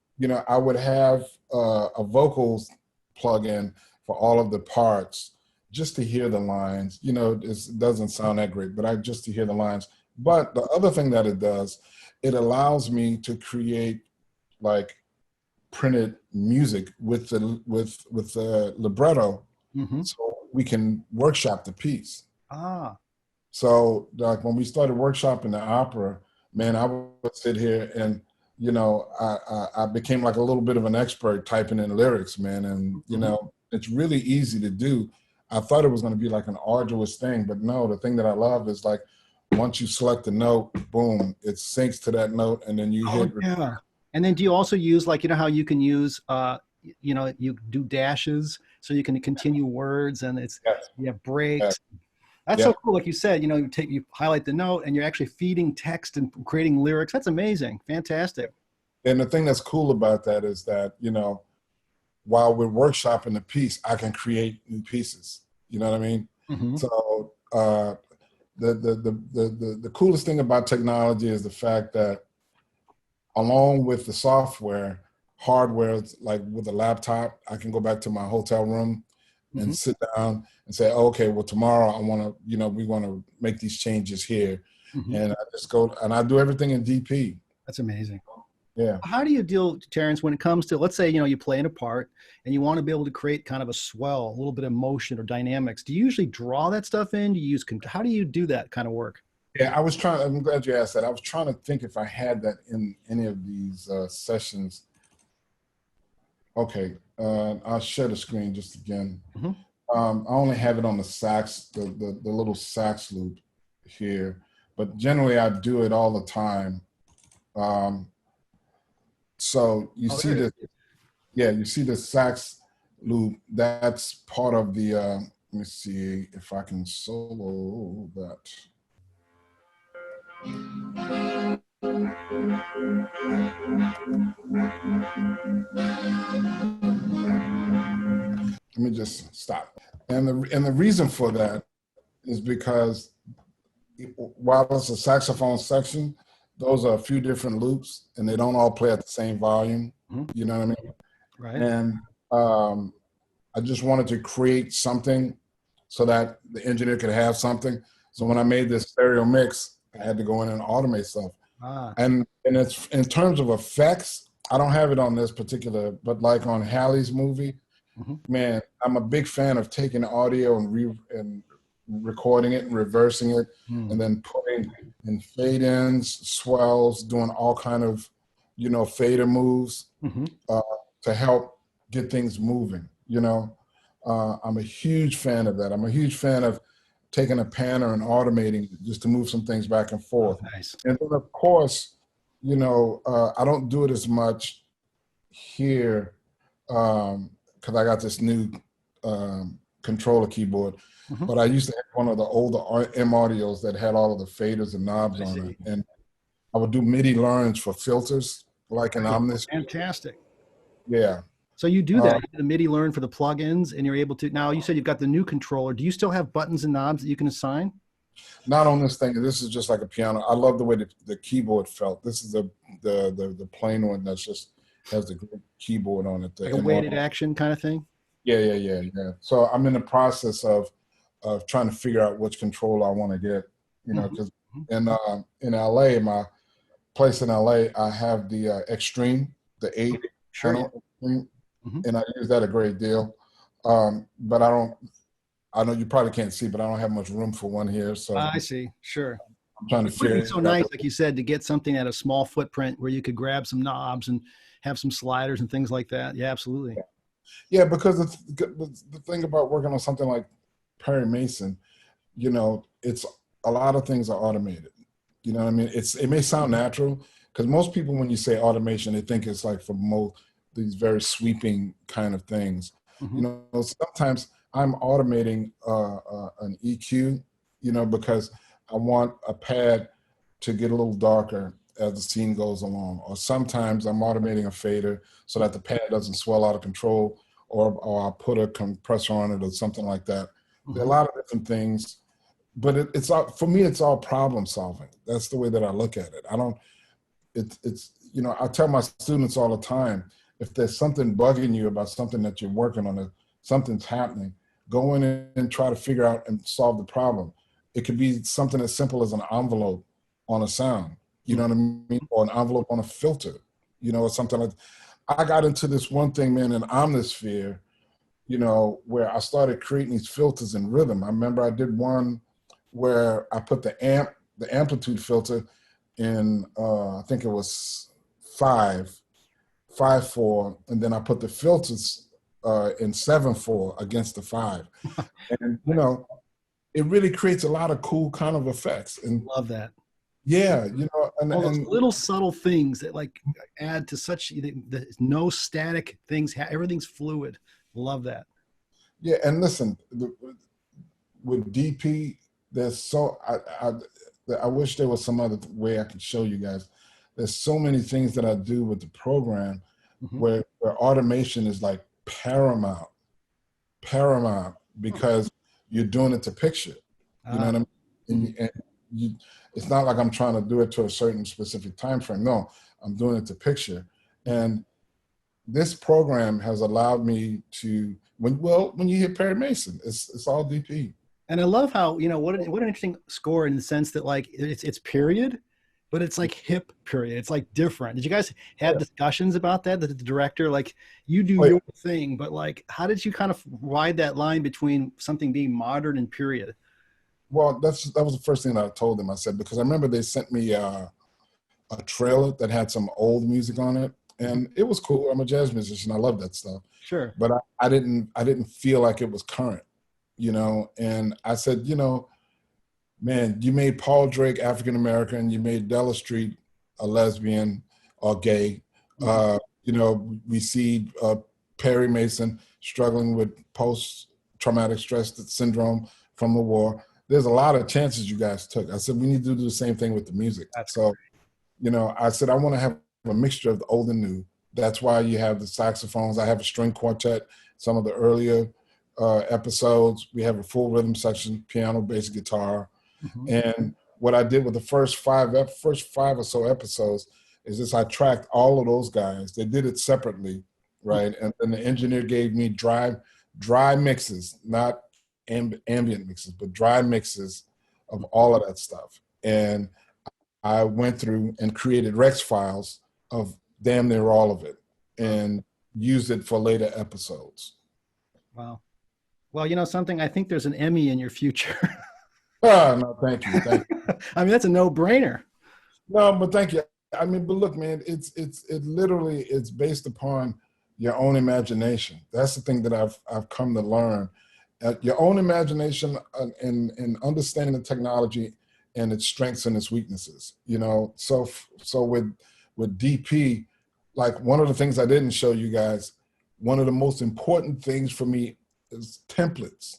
I would have a vocals plug-in for all of the parts just to hear the lines. It doesn't sound that great, but just to hear the lines. But the other thing that it does, it allows me to create like printed music with the libretto, so we can workshop the piece. So like when we started workshopping the opera, man, I would sit here and I became like a little bit of an expert typing in lyrics, man. And it's really easy to do. I thought it was going to be like an arduous thing, but no, the thing that I love is like once you select the note, boom, it syncs to that note, and then you hit. Yeah. And then do you also use, like, how you can use, you do dashes so you can continue words, and you have breaks. Yes. That's so cool. Like you said, you highlight the note and you're actually feeding text and creating lyrics. That's amazing. Fantastic. And the thing that's cool about that is that, while we're workshopping the piece, I can create new pieces. You know what I mean? So the coolest thing about technology is the fact that along with the software, hardware, like with a laptop, I can go back to my hotel room and sit down and say, oh, okay, well, tomorrow I want to, we want to make these changes here. And I just go and I do everything in DP. That's amazing. Yeah. How do you deal, Terrence, when it comes to, let's say, you play in a part and you want to be able to create kind of a swell, a little bit of motion or dynamics. Do you usually draw that stuff in? Do you use, how do you do that kind of work? Yeah, I'm glad you asked that. I was trying to think if I had that in any of these sessions. Okay, I'll share the screen just again. I only have it on the sax, the little sax loop here, but generally I do it all the time. So you see this, you see the sax loop. That's part of the. Let me see if I can solo that. Let me just stop. And the reason for that is because while it's a saxophone section, those are a few different loops and they don't all play at the same volume. You know what I mean? Right. And I just wanted to create something so that the engineer could have something. So when I made this stereo mix, I had to go in and automate stuff. And it's in terms of effects, I don't have it on this particular, but like on Halle's movie, man, I'm a big fan of taking audio and recording it and reversing it, and then putting in fade-ins, swells, doing all kind of, fader moves to help get things moving, you know. I'm a huge fan of that. I'm a huge fan of taking a panner and automating it just to move some things back and forth. Oh, nice. And then of course, you know, I don't do it as much here because I got this new controller keyboard, but I used to have one of the older M audios that had all of the faders and knobs on it. And I would do MIDI learns for filters, like an Omnis. Fantastic. Yeah. So you do that, you do the MIDI learn for the plugins, and you're able to, now you said you've got the new controller. Do you still have buttons and knobs that you can assign? Not on this thing. This is just like a piano. I love the way the keyboard felt. This is the plain one that's just has the keyboard on it. Like a weighted action kind of thing? Yeah. So I'm in the process of trying to figure out which controller I want to get, you know, because in LA, my place in LA, I have the Extreme, the 8 channel Extreme, and I use that a great deal. But I know you probably can't see, but I don't have much room for one here. So I see. Sure. I'm trying to figure it out. It's so nice, like you said, to get something at a small footprint where you could grab some knobs and have some sliders and things like that. Yeah, absolutely. Yeah, because the thing about working on something like Perry Mason, you know, it's a lot of things are automated. You know what I mean? It may sound natural because most people, when you say automation, they think it's like for these very sweeping kind of things. You know, sometimes I'm automating an EQ, you know, because I want a pad to get a little darker as the scene goes along. Or sometimes I'm automating a fader so that the pad doesn't swell out of control, or I'll put a compressor on it or something like that. There are a lot of different things, but it's all, for me, it's all problem solving. That's the way that I look at it. It's you know, I tell my students all the time, if there's something bugging you about something that you're working on, something's happening, go in and try to figure out and solve the problem. It could be something as simple as an envelope on a sound, you know what I mean? Or an envelope on a filter, you know, or something like that. I got into this one thing, man, in Omnisphere, you know, where I started creating these filters in rhythm. I remember I did one where I put the amplitude filter in, I think it was 5/4, and then I put the filters in 7/4 against the 5. And, you know, it really creates a lot of cool kind of effects. And love that. Yeah, you know, all those little subtle things that like add to such no static things. Everything's fluid. Love that. Yeah, and listen, with DP, there's so I wish there was some other way I could show you guys. There's so many things that I do with the program where automation is like paramount because you're doing it to picture. You know what I mean? And it's not like I'm trying to do it to a certain specific time frame. No, I'm doing it to picture. And this program has allowed me to, when you hear Perry Mason, it's all DP. And I love how, you know, what an interesting score in the sense that like it's period, but it's like hip period. It's like different. Did you guys have discussions about that? That the director, like, you do your thing, but like, how did you kind of ride that line between something being modern and period? Well, that was the first thing that I told them. I said, because I remember they sent me a trailer that had some old music on it, and it was cool. I'm a jazz musician. I love that stuff. Sure. But I didn't feel like it was current, you know. And I said, you know, man, you made Paul Drake African American, you made Della Street a lesbian or gay. You know, we see Perry Mason struggling with post-traumatic stress syndrome from the war. There's a lot of chances you guys took. I said, we need to do the same thing with the music. So, you know, I said, I want to have a mixture of the old and new. That's why you have the saxophones. I have a string quartet, some of the earlier episodes. We have a full rhythm section, piano, bass, guitar. And what I did with the first five or so episodes is this: I tracked all of those guys. They did it separately, right? And then the engineer gave me dry mixes, not ambient mixes, but dry mixes of all of that stuff. And I went through and created Rex files of damn near all of it and used it for later episodes. Wow. Well, you know something, I think there's an Emmy in your future. No, thank you. Thank you. I mean, that's a no-brainer. No, but thank you. I mean, but look, man, it literally, it's based upon your own imagination. That's the thing that I've come to learn. Your own imagination and understanding the technology and its strengths and its weaknesses. You know, so with DP, like one of the things I didn't show you guys, one of the most important things for me is templates.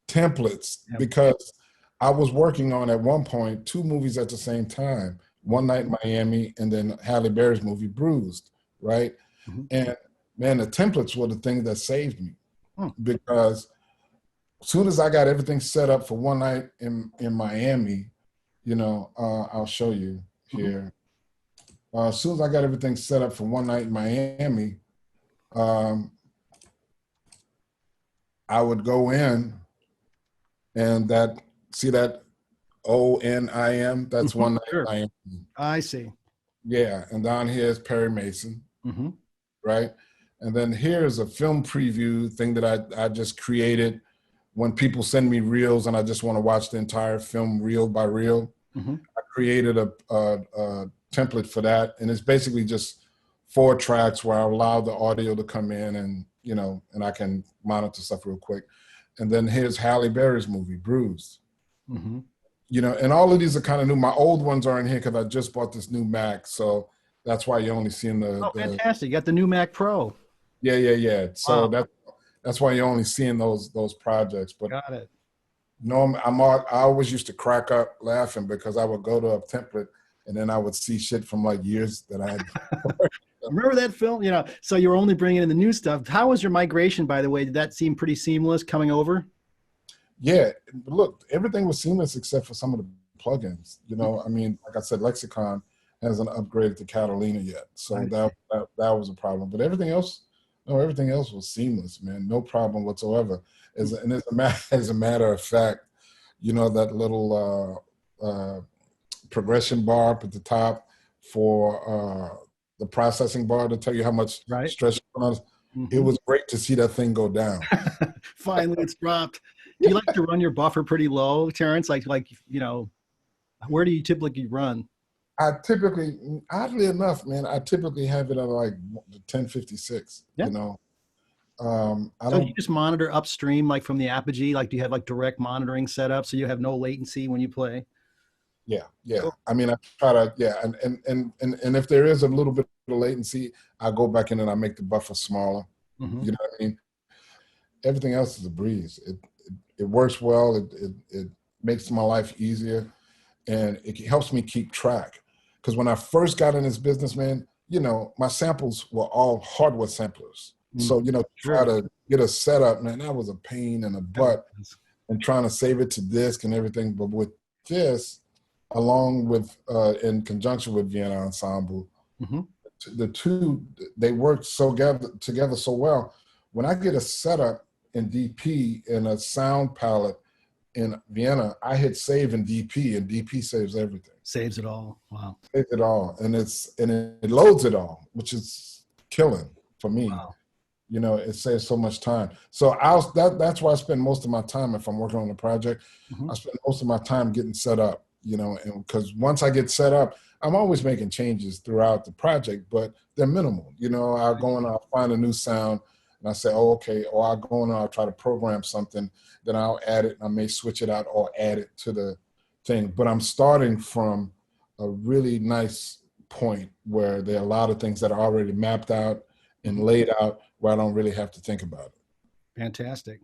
Templates, because I was working on at one point 2 movies at the same time, One Night in Miami and then Halle Berry's movie Bruised, right? And man, the templates were the thing that saved me, because as soon as I got everything set up for One Night in Miami, you know, I'll show you here. As soon as I got everything set up for One Night in Miami, I would go in and see that ONIM, that's One Night in Miami. I see. Yeah, and down here is Perry Mason, right? And then here's a film preview thing that I just created when people send me reels and I just want to watch the entire film reel by reel. I created a template for that, and it's basically just 4 tracks where I allow the audio to come in, and you know, and I can monitor stuff real quick. And then here's Halle Berry's movie Bruised. You know, and all of these are kind of new. My old ones are in here because I just bought this new Mac, so that's why you're only seeing the. Oh, fantastic! You got the new Mac Pro. Yeah. So that's why you're only seeing those projects. But got it. No, I always used to crack up laughing because I would go to a template and then I would see shit from like years that I had. Remember that film? You know, so you're only bringing in the new stuff. How was your migration, by the way? Did that seem pretty seamless coming over? Yeah, look, everything was seamless except for some of the plugins. You know, I mean, like I said, Lexicon hasn't upgraded to Catalina yet, so that was a problem. But everything else was seamless, man. No problem whatsoever. As a matter of fact, you know, that little progression bar up at the top for the processing bar to tell you how much stress you're on. It was great to see that thing go down. Finally, it's dropped. Do you like to run your buffer pretty low, Terrence? Like, you know, where do you typically run? Oddly enough, man, I typically have it at like 1056, you know. So you just monitor upstream, like from the Apogee? Like, do you have like direct monitoring set up so you have no latency when you play? Yeah. Cool. I mean, I try to, and if there is a little bit of latency, I go back in and I make the buffer smaller. You know what I mean? Everything else is a breeze. It works well. It makes my life easier, and it helps me keep track. Because when I first got in this business, man, you know, my samples were all hardware samplers. So, you know, try to get a setup, man, that was a pain in the butt, and trying to save it to disk and everything. But with this, along with, in conjunction with Vienna Ensemble, the two, they work together so well. When I get a setup in DP and a sound palette in Vienna, I hit save in DP, and DP saves everything. Saves it all. Wow. Saves it all, and it loads it all, which is killing for me. Wow. You know, it saves so much time. So that's why I spend most of my time if I'm working on a project. I spend most of my time getting set up. You know, and because once I get set up, I'm always making changes throughout the project, but they're minimal. You know, I'll go and I'll find a new sound, and I say, oh, okay, or I'll go and I'll try to program something, then I'll add it, and I may switch it out or add it to the thing. But I'm starting from a really nice point where there are a lot of things that are already mapped out and laid out where I don't really have to think about it. Fantastic.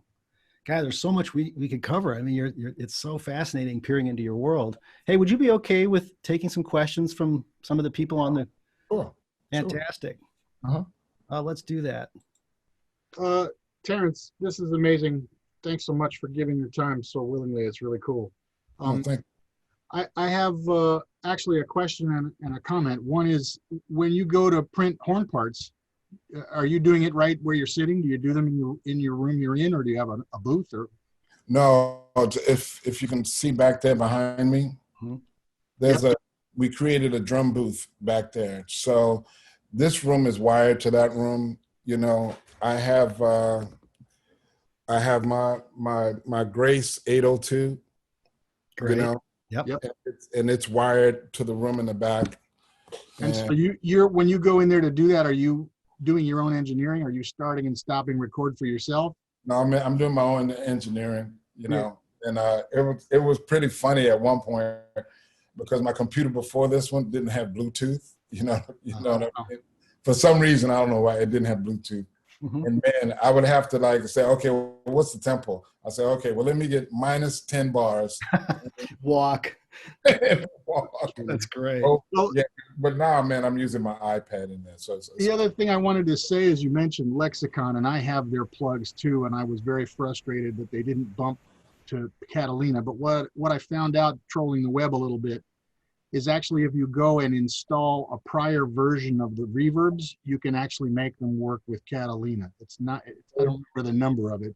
God, there's so much we could cover. I mean, it's so fascinating peering into your world. Hey, would you be okay with taking some questions from some of the people on the? Sure. Fantastic. Let's do that. Terrence, this is amazing. Thanks so much for giving your time so willingly. It's really cool. Thank you. I have actually a question and a comment. One is, when you go to print horn parts, are you doing it right where you're sitting? Do you do them in your room you're in, or do you have a booth? Or no? If you can see back there behind me, there's we created a drum booth back there. So this room is wired to that room. You know, I have my Grace 802. Great. You know, Yep. And it's wired to the room in the back. And so you're when you go in there to do that, are you doing your own engineering? Are you starting and stopping record for yourself? No, I'm doing my own engineering, you know, and it was pretty funny at one point because my computer before this one didn't have Bluetooth, you know what I mean? For some reason, I don't know why it didn't have Bluetooth. Mm-hmm. And man, I would have to like say, okay, well, what's the tempo? I say, okay, well, let me get minus 10 bars. Walk. Walk. That's great. Oh, yeah, but now, man, I'm using my iPad in there. So the other thing I wanted to say is you mentioned Lexicon, and I have their plugs too, and I was very frustrated that they didn't bump to Catalina. But what I found out trolling the web a little bit is actually if you go and install a prior version of the reverbs, you can actually make them work with Catalina. It's not, I don't remember the number of it,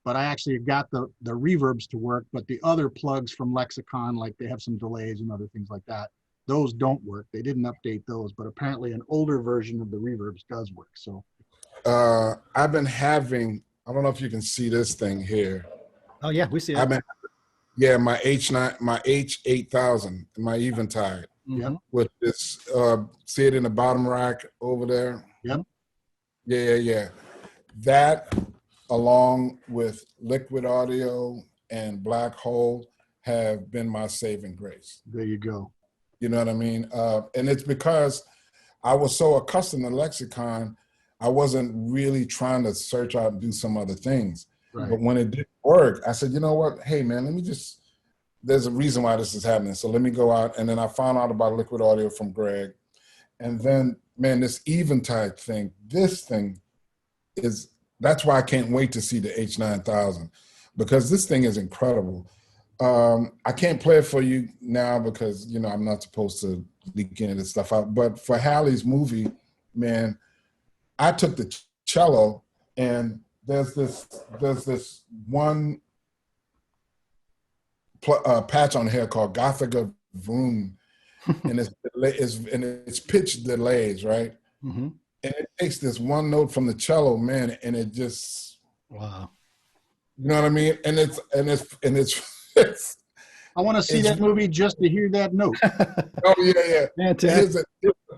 but I actually got the reverbs to work, but the other plugs from Lexicon, like they have some delays and other things like that, those don't work. They didn't update those, but apparently an older version of the reverbs does work. So I've been having, I don't know if you can see this thing here. Oh yeah, we see it. Yeah, my H8000, my Eventide. Yep. With this, see it in the bottom rack over there? Yep. Yeah. That, along with Liquid Audio and Black Hole, have been my saving grace. There you go. You know what I mean? And it's because I was so accustomed to Lexicon, I wasn't really trying to search out and do some other things. Right. But when it didn't work, I said, you know what? Hey, man, there's a reason why this is happening. So let me go out. And then I found out about Liquid Audio from Greg. And then, man, this Eventide thing, that's why I can't wait to see the H9000, because this thing is incredible. I can't play it for you now because, you know, I'm not supposed to leak any of this stuff out. But for Halle's movie, man, I took the cello, and there's this one patch on here called Gothica Vroom, and it's pitch delays, right? Mm-hmm. And it takes this one note from the cello, man, and it just, wow, you know what I mean? And it's I want to see that movie just to hear that note. Oh yeah. Fantastic.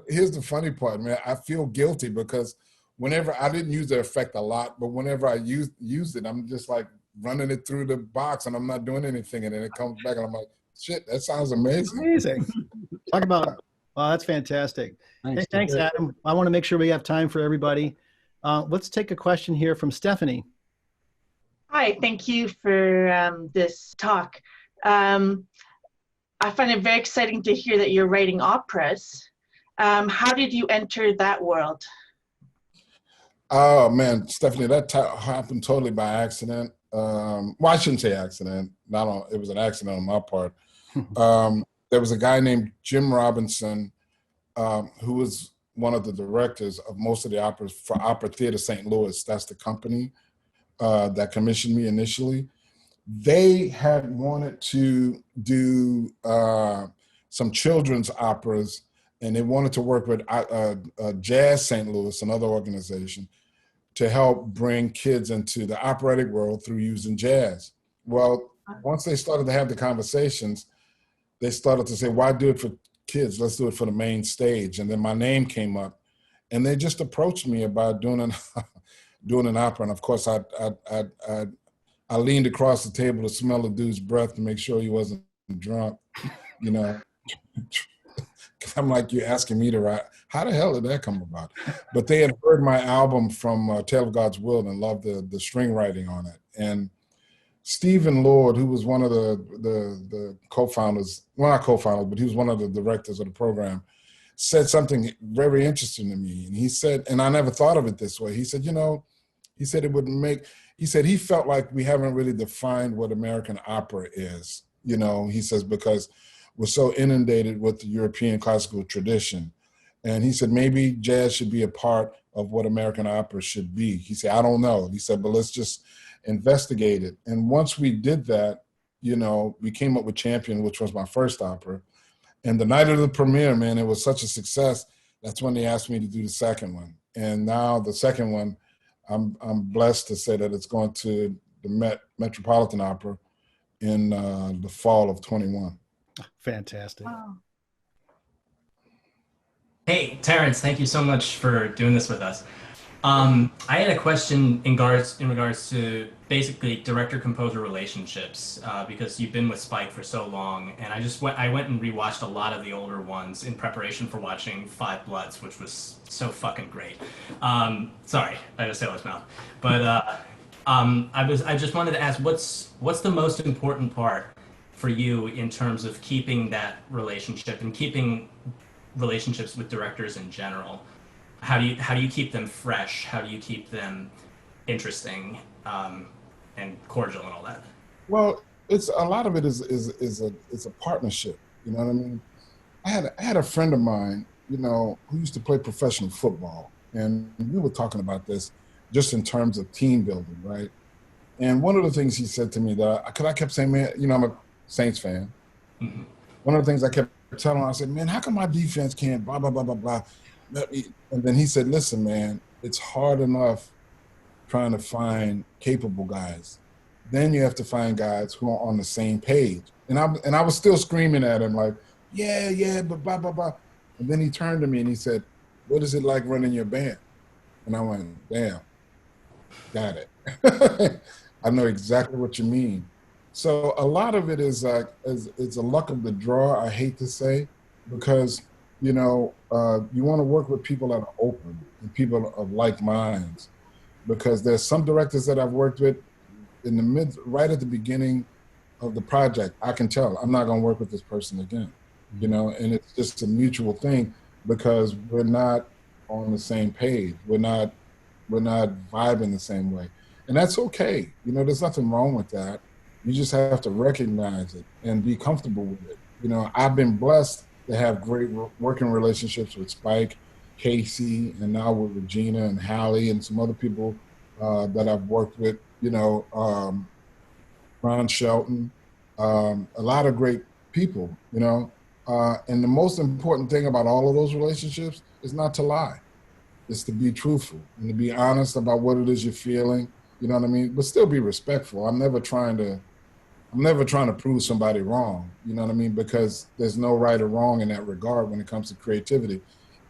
Here's the funny part, man. I feel guilty because whenever I didn't use the effect a lot, but whenever I used it, I'm just like running it through the box and I'm not doing anything, and then it comes back and I'm like, shit, that sounds amazing. Amazing. Talk about, wow, that's fantastic. Thanks, Adam. I want to make sure we have time for everybody. Let's take a question here from Stephanie. Hi, thank you for this talk. I find it very exciting to hear that you're writing operas. How did you enter that world? Oh man, Stephanie, that happened totally by accident. Well, I shouldn't say accident. It was an accident on my part. There was a guy named Jim Robinson, who was one of the directors of most of the operas for Opera Theater St. Louis. That's the company that commissioned me initially. They had wanted to do some children's operas, and they wanted to work with Jazz St. Louis, another organization, to help bring kids into the operatic world through using jazz. Well, once they started to have the conversations, they started to say, why do it for kids? Let's do it for the main stage. And then my name came up, and they just approached me about doing an opera. And of course, I leaned across the table to smell the dude's breath to make sure he wasn't drunk, you know. I'm like, you're asking me to write. How the hell did that come about? But they had heard my album from Tale of God's Will and loved the string writing on it. And Stephen Lord, who was one of the co-founders, well, not co-founders, but he was one of the directors of the program, said something very interesting to me. And he said, and I never thought of it this way. He said, you know, he said he felt like we haven't really defined what American opera is, you know. He says, because we're so inundated with the European classical tradition. And he said, maybe jazz should be a part of what American opera should be. He said, I don't know. He said, but let's just investigate it. And once we did that, you know, we came up with Champion, which was my first opera. And the night of the premiere, man, it was such a success. That's when they asked me to do the second one. And now the second one, I'm blessed to say that it's going to the Metropolitan Opera in the fall of 21. Fantastic. Wow. Hey, Terrence, thank you so much for doing this with us. I had a question in regards to basically director-composer relationships, because you've been with Spike for so long, and I went and rewatched a lot of the older ones in preparation for watching Five Bloods, which was so fucking great. Sorry, I had a sailor's mouth, but I just wanted to ask, what's the most important part for you in terms of keeping that relationship and keeping relationships with directors in general? How do you keep them fresh? How do you keep them interesting, and cordial and all that? Well, it's a lot of it is a partnership. You know what I mean? I had a friend of mine, you know, who used to play professional football, and we were talking about this just in terms of team building, right? And one of the things he said to me that, because I kept saying, man, you know, I'm a Saints fan. Mm-hmm. One of the things I kept telling him, I said, man, how come my defense can't blah, blah, blah, blah, blah. And then he said, listen, man, it's hard enough trying to find capable guys. Then you have to find guys who are on the same page. And I was still screaming at him like, yeah, but blah, blah, blah. And then he turned to me and he said, what is it like running your band? And I went, damn, got it. I know exactly what you mean. So a lot of it is like, it's a luck of the draw, I hate to say, because, you know, you want to work with people that are open and people of like minds, because there's some directors that I've worked with in the right at the beginning of the project, I can tell I'm not going to work with this person again, you know, and it's just a mutual thing because we're not on the same page. We're not vibing the same way. And that's okay. You know, there's nothing wrong with that. You just have to recognize it and be comfortable with it. You know, I've been blessed to have great working relationships with Spike, Casey, and now with Regina and Halle and some other people that I've worked with, you know, Ron Shelton, a lot of great people, you know. And the most important thing about all of those relationships is not to lie. It's to be truthful and to be honest about what it is you're feeling, you know what I mean? But still be respectful. I'm never trying to prove somebody wrong, you know what I mean? Because there's no right or wrong in that regard when it comes to creativity.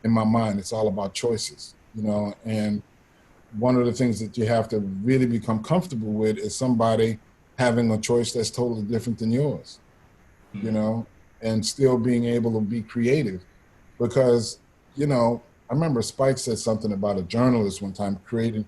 In my mind, it's all about choices, you know? And one of the things that you have to really become comfortable with is somebody having a choice that's totally different than yours, you know, and still being able to be creative. Because, you know, I remember Spike said something about a journalist one time critiquing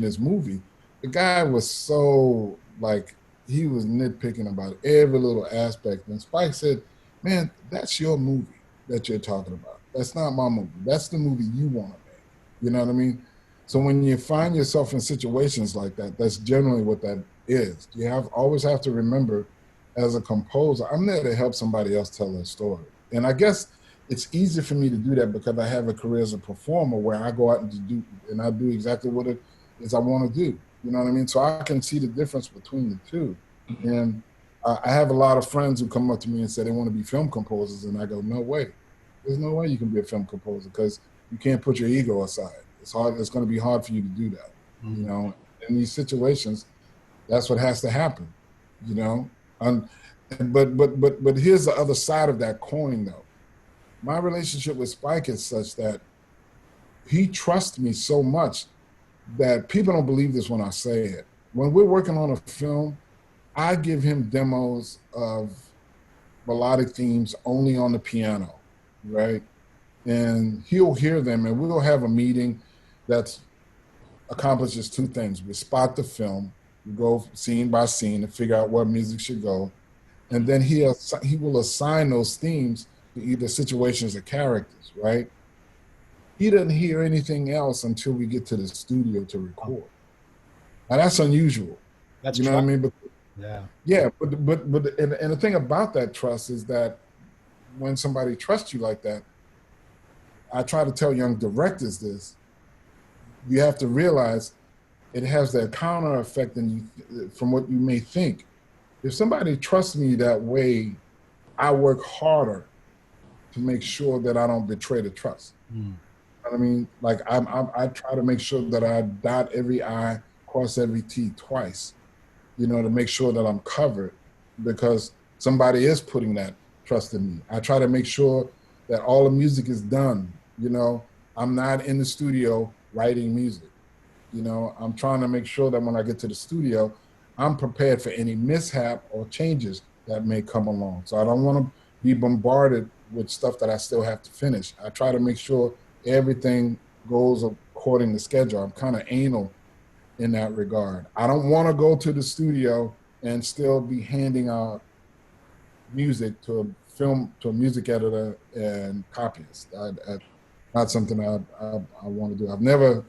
his movie. The guy was so, like, he was nitpicking about every little aspect. And Spike said, man, that's your movie that you're talking about. That's not my movie. That's the movie you want to make. You know what I mean? So when you find yourself in situations like that, that's generally what that is. You always have to remember, as a composer, I'm there to help somebody else tell their story. And I guess it's easy for me to do that because I have a career as a performer where I go out and I do exactly what it is I want to do. You know what I mean? So I can see the difference between the two. And I have a lot of friends who come up to me and say they want to be film composers, and I go, no way. There's no way you can be a film composer because you can't put your ego aside. It's hard. It's going to be hard for you to do that. You know, in these situations, that's what has to happen. You know, but here's the other side of that coin, though. My relationship with Spike is such that he trusts me so much that people don't believe this when I say it. When we're working on a film, I give him demos of melodic themes only on the piano, right? And he'll hear them, and we'll have a meeting that accomplishes two things. We spot the film, we go scene by scene to figure out where music should go, and then he will assign those themes to either situations or characters, right? He doesn't hear anything else until we get to the studio to record. Now that's unusual. That's you know what I mean? But, yeah. But the thing about that trust is that when somebody trusts you like that, I try to tell young directors this. You have to realize it has that counter effect from what you may think. If somebody trusts me that way, I work harder to make sure that I don't betray the trust. You know what I mean? Like I try to make sure that I dot every I, cross every T twice, you know, to make sure that I'm covered because somebody is putting that trust in me. I try to make sure that all the music is done, you know, I'm not in the studio writing music. You know, I'm trying to make sure that when I get to the studio, I'm prepared for any mishap or changes that may come along. So I don't want to be bombarded with stuff that I still have to finish. I try to make sure everything goes according to schedule. I'm kind of anal in that regard. I don't want to go to the studio and still be handing out music to a music editor and copyist. Not something I want to do. I've never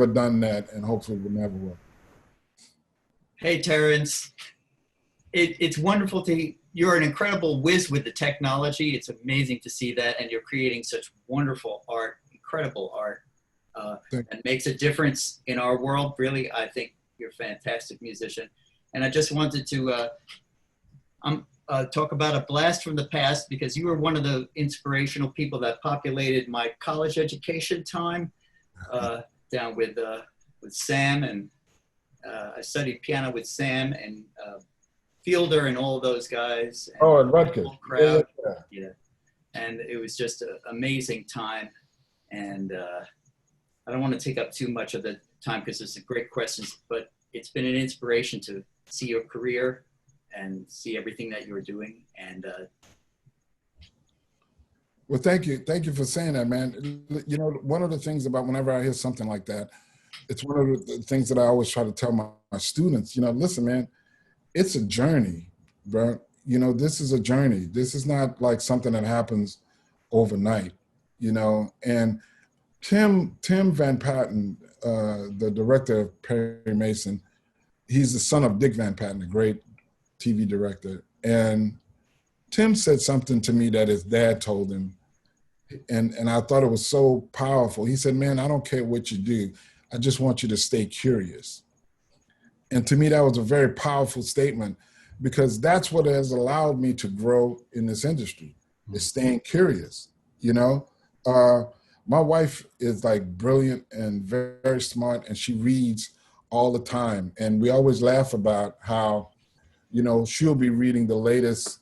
done that, and hopefully will never will. Hey, Terrence. It's wonderful you're an incredible whiz with the technology. It's amazing to see that, and you're creating such wonderful art, incredible art, that makes a difference in our world. Really, I think you're a fantastic musician. And I just wanted to talk about a blast from the past, because you were one of the inspirational people that populated my college education time down with Sam, and I studied piano with Sam and Fielder and all those guys. And at Rutgers. Crowd. Yeah. And it was just an amazing time. And I don't want to take up too much of the time because it's a great questions, but it's been an inspiration to see your career and see everything that you're doing. And well, thank you for saying that, man. You know, one of the things about whenever I hear something like that, it's one of the things that I always try to tell my students, you know, listen, man, it's a journey, bro. You know, this is a journey. This is not like something that happens overnight, you know. And Tim Van Patten, the director of Perry Mason, he's the son of Dick Van Patten, a great TV director. And Tim said something to me that his dad told him, and I thought it was so powerful. He said, man, I don't care what you do. I just want you to stay curious. And to me, that was a very powerful statement, because that's what has allowed me to grow in this industry, is staying curious, you know? My wife is like brilliant and very, very smart, and she reads all the time. And we always laugh about how, you know, she'll be reading the latest,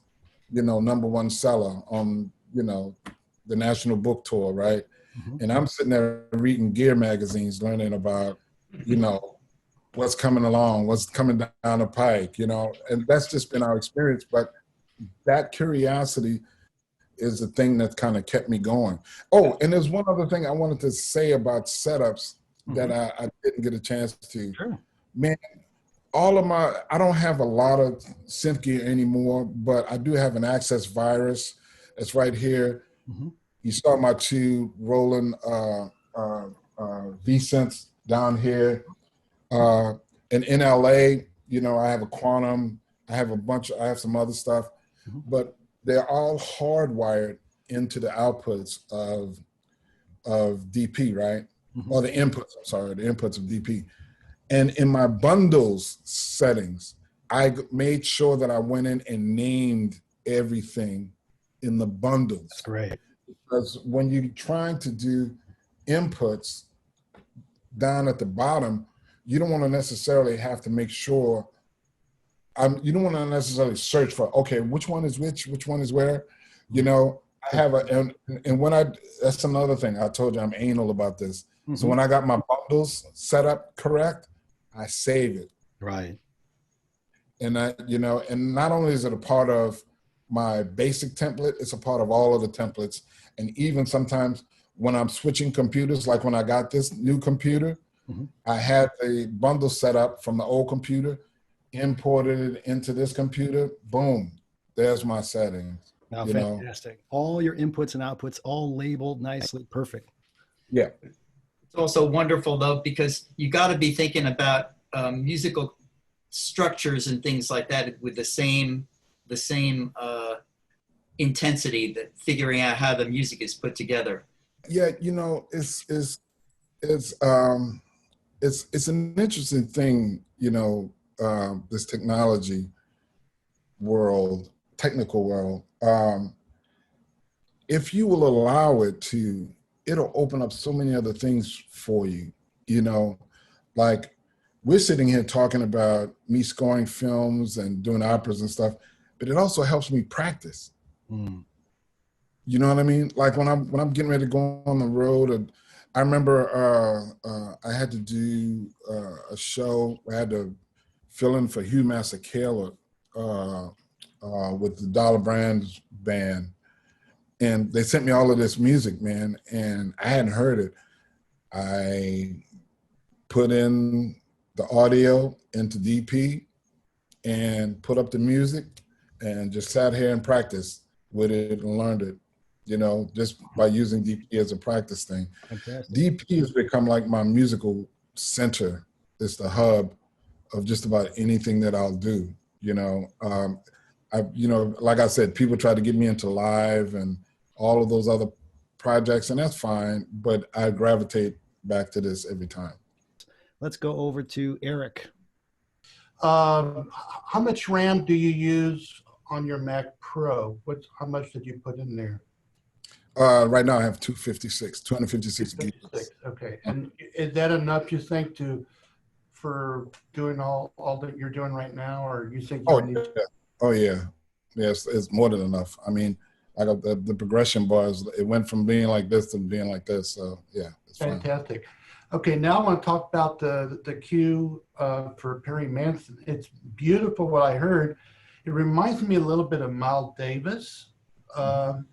you know, #1 seller on, you know, the National Book Tour, right? Mm-hmm. And I'm sitting there reading gear magazines, learning about, you know, what's coming along, what's coming down the pike, you know, and that's just been our experience. But that curiosity is the thing that kind of kept me going. Oh, and there's one other thing I wanted to say about setups that I didn't get a chance to. Sure. Man, I don't have a lot of synth gear anymore, but I do have an Access Virus that's right here. Mm-hmm. You saw my two Roland V-Synths down here. And in LA, you know, I have a Quantum, I have some other stuff, but they're all hardwired into the outputs of DP, right? Mm-hmm. Or the inputs of DP. And in my bundles settings, I made sure that I went in and named everything in the bundles. That's great. Because when you're trying to do inputs down at the bottom, you don't want to necessarily have to make sure, you don't want to necessarily search for, okay, which one is which one is where, you know. I have that's another thing. I told you I'm anal about this. Mm-hmm. So when I got my bundles set up correct, I save it. Right. And you know, and not only is it a part of my basic template, it's a part of all of the templates. And even sometimes when I'm switching computers, like when I got this new computer, I had a bundle set up from the old computer, imported it into this computer, boom, there's my settings. Oh, fantastic. All your inputs and outputs all labeled nicely, perfect. Yeah. It's also wonderful though, because you got to be thinking about musical structures and things like that with the same intensity, that figuring out how the music is put together. Yeah, you know, it's an interesting thing, you know, this technical world. If you will allow it to, it'll open up so many other things for you, you know, like we're sitting here talking about me scoring films and doing operas and stuff, but it also helps me practice. You know what I mean? Like when I'm getting ready to go on the road, and I remember I had to do a show. I had to fill in for Hugh Masekela with the Dollar Brands band, and they sent me all of this music, man, and I hadn't heard it. I put in the audio into DP and put up the music and just sat here and practiced with it and learned it, you know, just by using DP as a practice thing. Fantastic. DP has become like my musical center. It's the hub of just about anything that I'll do, you know. You know, like I said, people try to get me into live and all of those other projects, and that's fine, but I gravitate back to this every time. Let's go over to Eric. How much RAM do you use on your Mac Pro? How much did you put in there? Right now I have 256 gigs. Okay, and is that enough, you think, for doing all that you're doing right now, or you think? Oh yeah, yes, it's more than enough. I mean, I got the progression bars. It went from being like this to being like this. So yeah, it's fantastic. Fine. Okay, now I want to talk about the cue for Perry Manson. It's beautiful what I heard. It reminds me a little bit of Miles Davis. And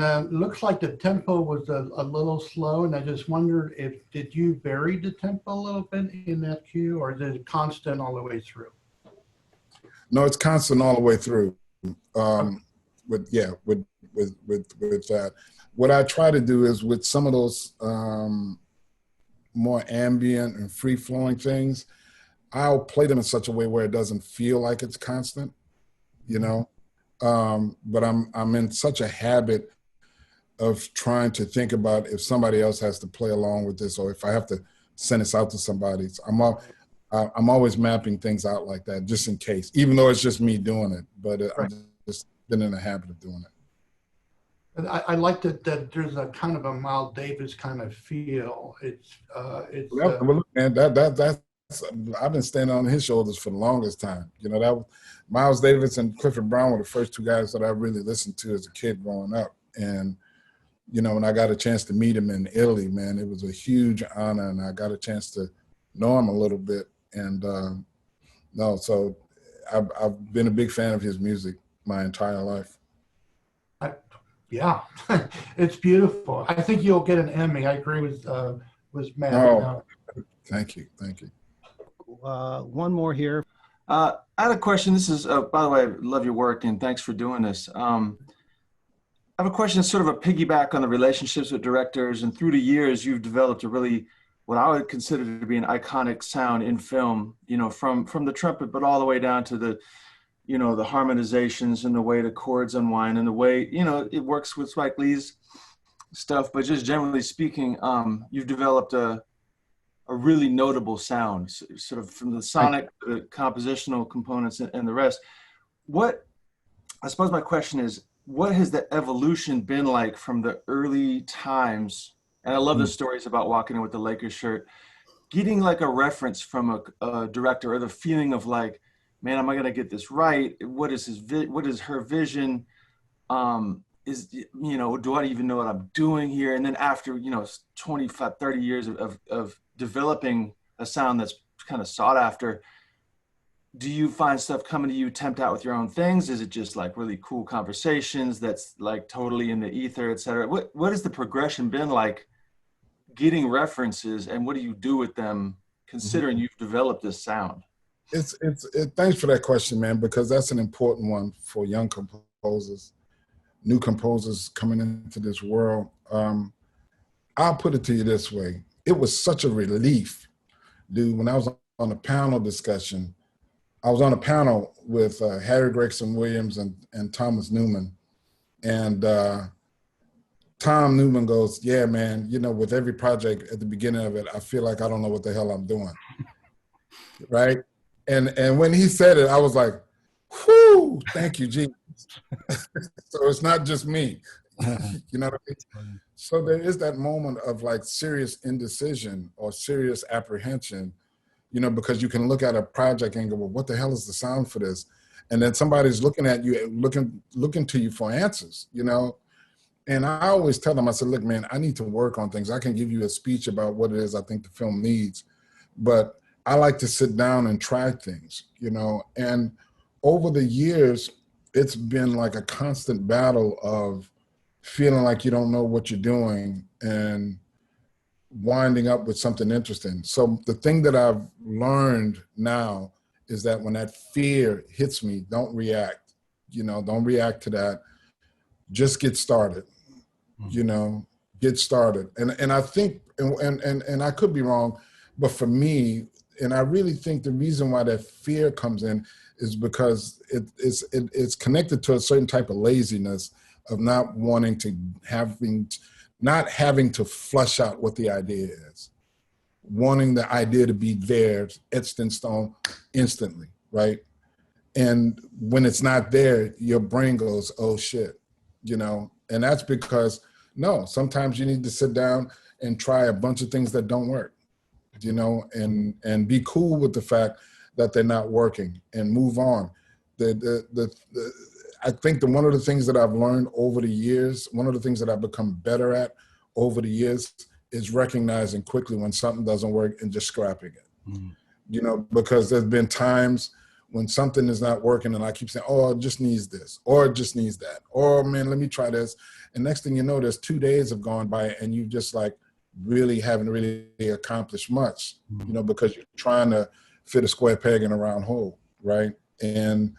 it looks like the tempo was a little slow, and I just wondered did you vary the tempo a little bit in that cue, or is it constant all the way through? No, it's constant all the way through. With that, what I try to do is with some of those more ambient and free-flowing things, I'll play them in such a way where it doesn't feel like it's constant, you know. But I'm in such a habit of trying to think about if somebody else has to play along with this, or if I have to send this out to somebody. I'm always mapping things out like that, just in case, even though it's just me doing it. But I've just been in the habit of doing it. I like that there's a kind of a Miles Davis kind of feel. I've been standing on his shoulders for the longest time. You know, that Miles Davis and Clifford Brown were the first two guys that I really listened to as a kid growing up. And, you know, when I got a chance to meet him in Italy, man, it was a huge honor, and I got a chance to know him a little bit. And so I've been a big fan of his music my entire life. Yeah, it's beautiful. I think you'll get an Emmy. I agree with Matt. Oh, thank you. One more here. I had a question. This is, by the way, I love your work and thanks for doing this. I have a question, sort of a piggyback on the relationships with directors. And through the years, you've developed a really, what I would consider to be an iconic sound in film, you know, from the trumpet, but all the way down to the, you know, the harmonizations and the way the chords unwind and the way, you know, it works with Spike Lee's stuff. But just generally speaking, you've developed a really notable sound, sort of from the sonic, the compositional components and the rest. I suppose my question is, what has the evolution been like from the early times? And I love the stories about walking in with the Lakers shirt, getting like a reference from a director, or the feeling of like, man, am I going to get this right? What is what is her vision? You know, do I even know what I'm doing here? And then after, you know, 25, 30 years of developing a sound that's kind of sought after, do you find stuff coming to you tempt out with your own things? Is it just like really cool conversations that's like totally in the ether, et cetera? What has the progression been like getting references, and what do you do with them considering you've developed this sound? Thanks for that question, man, because that's an important one for young composers, new composers coming into this world. I'll put it to you this way. It was such a relief, dude, when I was on a panel discussion. I was on a panel with Harry Gregson Williams and Thomas Newman. And Tom Newman goes, yeah, man, you know, with every project at the beginning of it, I feel like I don't know what the hell I'm doing, right? And when he said it, I was like, whew, thank you, Jesus. So it's not just me, you know what I mean? So there is that moment of like serious indecision or serious apprehension, you know, because you can look at a project and go, well, what the hell is the sound for this? And then somebody's looking at you, looking to you for answers, you know? And I always tell them, I said, look, man, I need to work on things. I can give you a speech about what it is I think the film needs, but I like to sit down and try things, you know? And over the years, it's been like a constant battle of feeling like you don't know what you're doing and winding up with something interesting. So the thing that I've learned now is that when that fear hits me, don't react, you know, don't react to that. Just get started, you know, get started. And I think, and I could be wrong, but for me, and I really think the reason why that fear comes in is because it's connected to a certain type of laziness of not wanting to not having to flush out what the idea is, wanting the idea to be there, etched in stone instantly, right? And when it's not there, your brain goes, oh shit, you know? And that's because, no, sometimes you need to sit down and try a bunch of things that don't work, you know, and be cool with the fact that they're not working and move on. I think one of the things that I've learned over the years, one of the things that I've become better at over the years is recognizing quickly when something doesn't work and just scrapping it. Mm-hmm. You know, because there's been times when something is not working and I keep saying, oh, it just needs this, or it just needs that, or man, let me try this. And next thing you know, there's 2 days have gone by and you just like really haven't really accomplished much, you know, because you're trying to fit a square peg in a round hole, right? And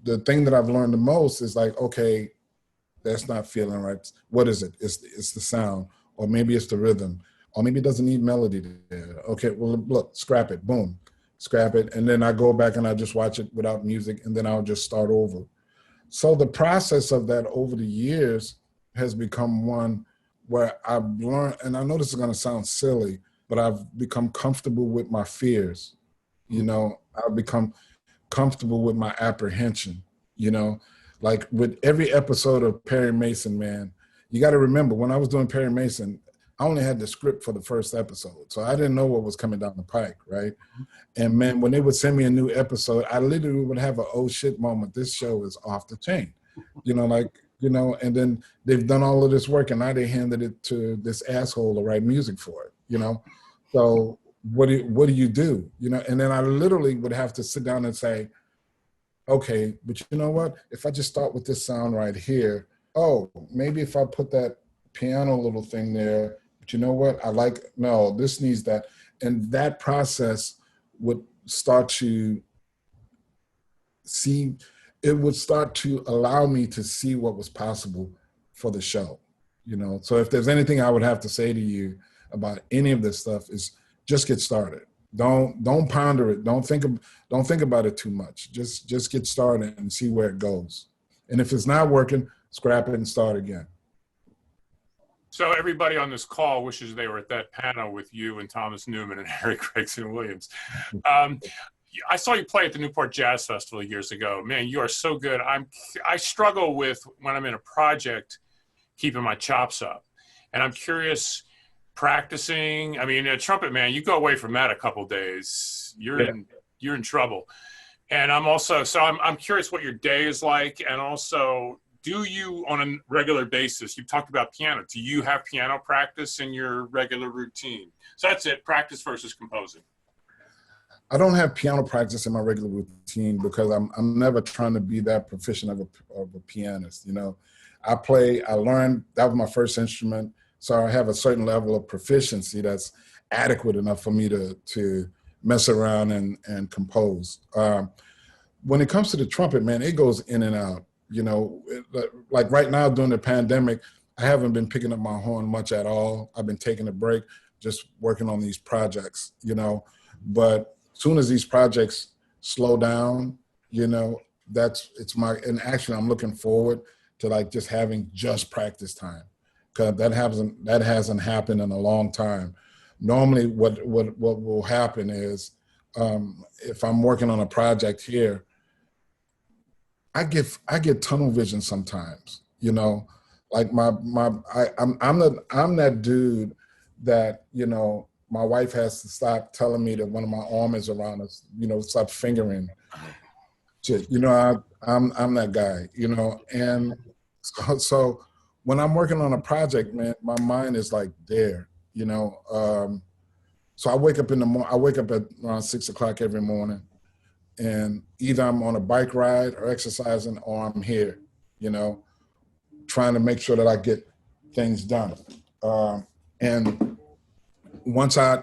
the thing that I've learned the most is like, okay, that's not feeling right. What is it? It's the sound, or maybe it's the rhythm, or maybe it doesn't need melody there. Okay, well, look, scrap it, boom, scrap it. And then I go back and I just watch it without music, and then I'll just start over. So the process of that over the years has become one where I've learned, and I know this is gonna sound silly, but I've become comfortable with my fears. You know, I've become comfortable with my apprehension, you know, like with every episode of Perry Mason, man, you got to remember when I was doing Perry Mason, I only had the script for the first episode. So I didn't know what was coming down the pike. Right. And man, when they would send me a new episode, I literally would have an oh shit moment. This show is off the chain, you know, like, you know, and then they've done all of this work and now they handed it to this asshole to write music for it, you know? So what do you do? You know, and then I literally would have to sit down and say, okay, but you know what? If I just start with this sound right here, oh, maybe if I put that piano little thing there, but you know what? No, this needs that. And that process would start to see, it would start to allow me to see what was possible for the show, you know? So if there's anything I would have to say to you about any of this stuff is, just get started. Don't ponder it. Don't think about it too much. Just get started and see where it goes. And if it's not working, scrap it and start again. So everybody on this call wishes they were at that panel with you and Thomas Newman and Harry Gregson Williams. I saw you play at the Newport Jazz Festival years ago. Man, you are so good. I struggle with when I'm in a project, keeping my chops up, and I'm curious. Practicing, I mean, a trumpet man, you go away from that a couple days, you're in trouble. And I'm curious what your day is like, and also, do you on a regular basis? You've talked about piano. Do you have piano practice in your regular routine? So that's it. Practice versus composing. I don't have piano practice in my regular routine because I'm never trying to be that proficient of a pianist. You know, I learned, that was my first instrument. So I have a certain level of proficiency that's adequate enough for me to mess around and compose. When it comes to the trumpet, man, it goes in and out. You know, like right now during the pandemic, I haven't been picking up my horn much at all. I've been taking a break, just working on these projects, you know. But as soon as these projects slow down, you know, and actually I'm looking forward to like just having just practice time. Because that hasn't happened in a long time. Normally, what will happen is, if I'm working on a project here, I get tunnel vision sometimes. You know, like I'm that dude that, you know, my wife has to stop telling me that one of my arm is around us. You know, stop fingering. You know, I'm that guy. You know, and so when I'm working on a project, man, my mind is like there, you know. So I wake up in the morning. I wake up at around 6 o'clock every morning, and either I'm on a bike ride or exercising, or I'm here, you know, trying to make sure that I get things done. And once I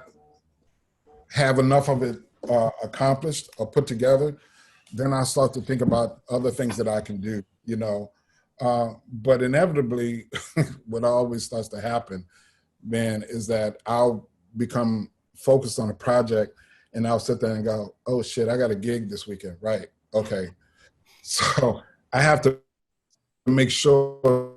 have enough of it accomplished or put together, then I start to think about other things that I can do, you know. But inevitably, what always starts to happen, man, is that I'll become focused on a project, and I'll sit there and go, oh shit, I got a gig this weekend, right? Okay. So I have to make sure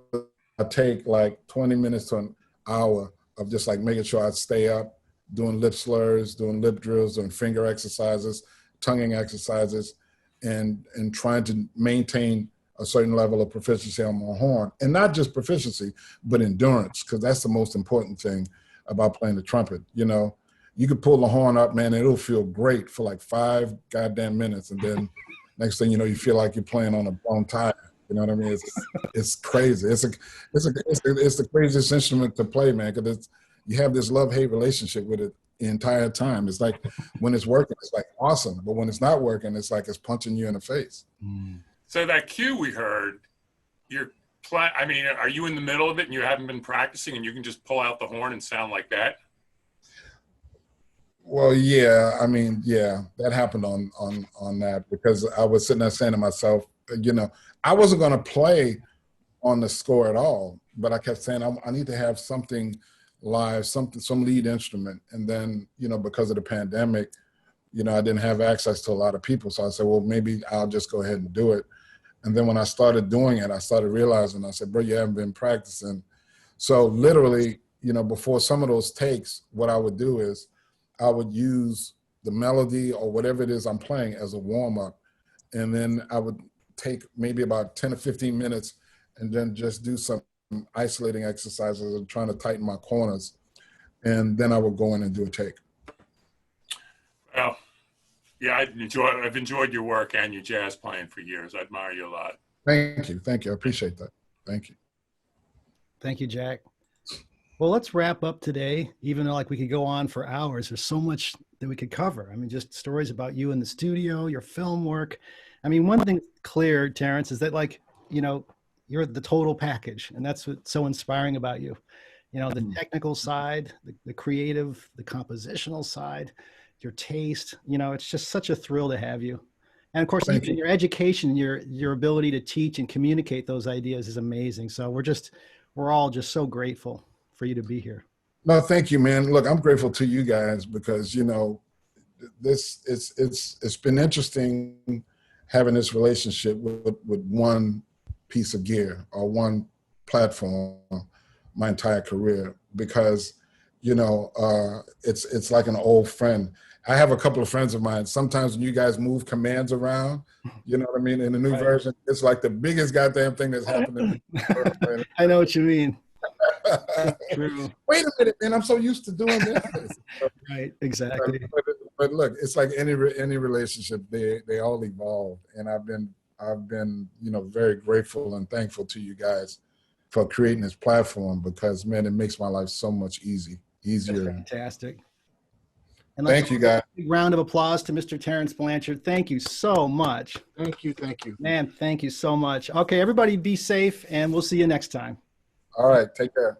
I take like 20 minutes to an hour of just like making sure I stay up, doing lip slurs, doing lip drills, doing finger exercises, tonguing exercises, and trying to maintain a certain level of proficiency on my horn. And not just proficiency, but endurance, because that's the most important thing about playing the trumpet. You know, you could pull the horn up, man, and it'll feel great for like 5 goddamn minutes. And then next thing you know, you feel like you're playing on a blown tire. You know what I mean? It's crazy. It's the craziest instrument to play, man, because you have this love-hate relationship with it the entire time. It's like when it's working, it's like awesome. But when it's not working, it's like it's punching you in the face. So that cue we heard, I mean, are you in the middle of it and you haven't been practicing and you can just pull out the horn and sound like that? Well, yeah, I mean, yeah, that happened on that, because I was sitting there saying to myself, you know, I wasn't going to play on the score at all, but I kept saying I need to have something live, some lead instrument. And then, you know, because of the pandemic, you know, I didn't have access to a lot of people. So I said, well, maybe I'll just go ahead and do it. And then when I started doing it, I started realizing, I said, bro, you haven't been practicing. So literally, you know, before some of those takes, what I would do is I would use the melody or whatever it is I'm playing as a warm up. And then I would take maybe about 10 or 15 minutes and then just do some isolating exercises and trying to tighten my corners. And then I would go in and do a take. Well, yeah, I've enjoyed your work and your jazz playing for years. I admire you a lot. Thank you. Thank you. I appreciate that. Thank you. Thank you, Jack. Well, let's wrap up today, even though like we could go on for hours. There's so much that we could cover. I mean, just stories about you in the studio, your film work. I mean, one thing clear, Terrence, is that like, you know, you're the total package, and that's what's so inspiring about you. You know, the technical side, the creative, the compositional side, your taste, you know, it's just such a thrill to have you. And of course, your education, your ability to teach and communicate those ideas is amazing. So we're all just so grateful for you to be here. No, thank you, man. Look, I'm grateful to you guys because, you know, it's been interesting having this relationship with one piece of gear or one platform my entire career, because, you know, it's like an old friend. I have a couple of friends of mine. Sometimes when you guys move commands around, you know what I mean? In the new version, it's like the biggest goddamn thing that's happened. I know what you mean. True. Wait a minute, man! I'm so used to doing this. Right, exactly. But look, it's like any relationship; they all evolve, and I've been you know, very grateful and thankful to you guys for creating this platform, because man, it makes my life so much easier. That's fantastic. And thank you, guys. A big round of applause to Mr. Terence Blanchard. Thank you so much. Thank you, man. Thank you so much. Okay, everybody, be safe, and we'll see you next time. All right, take care.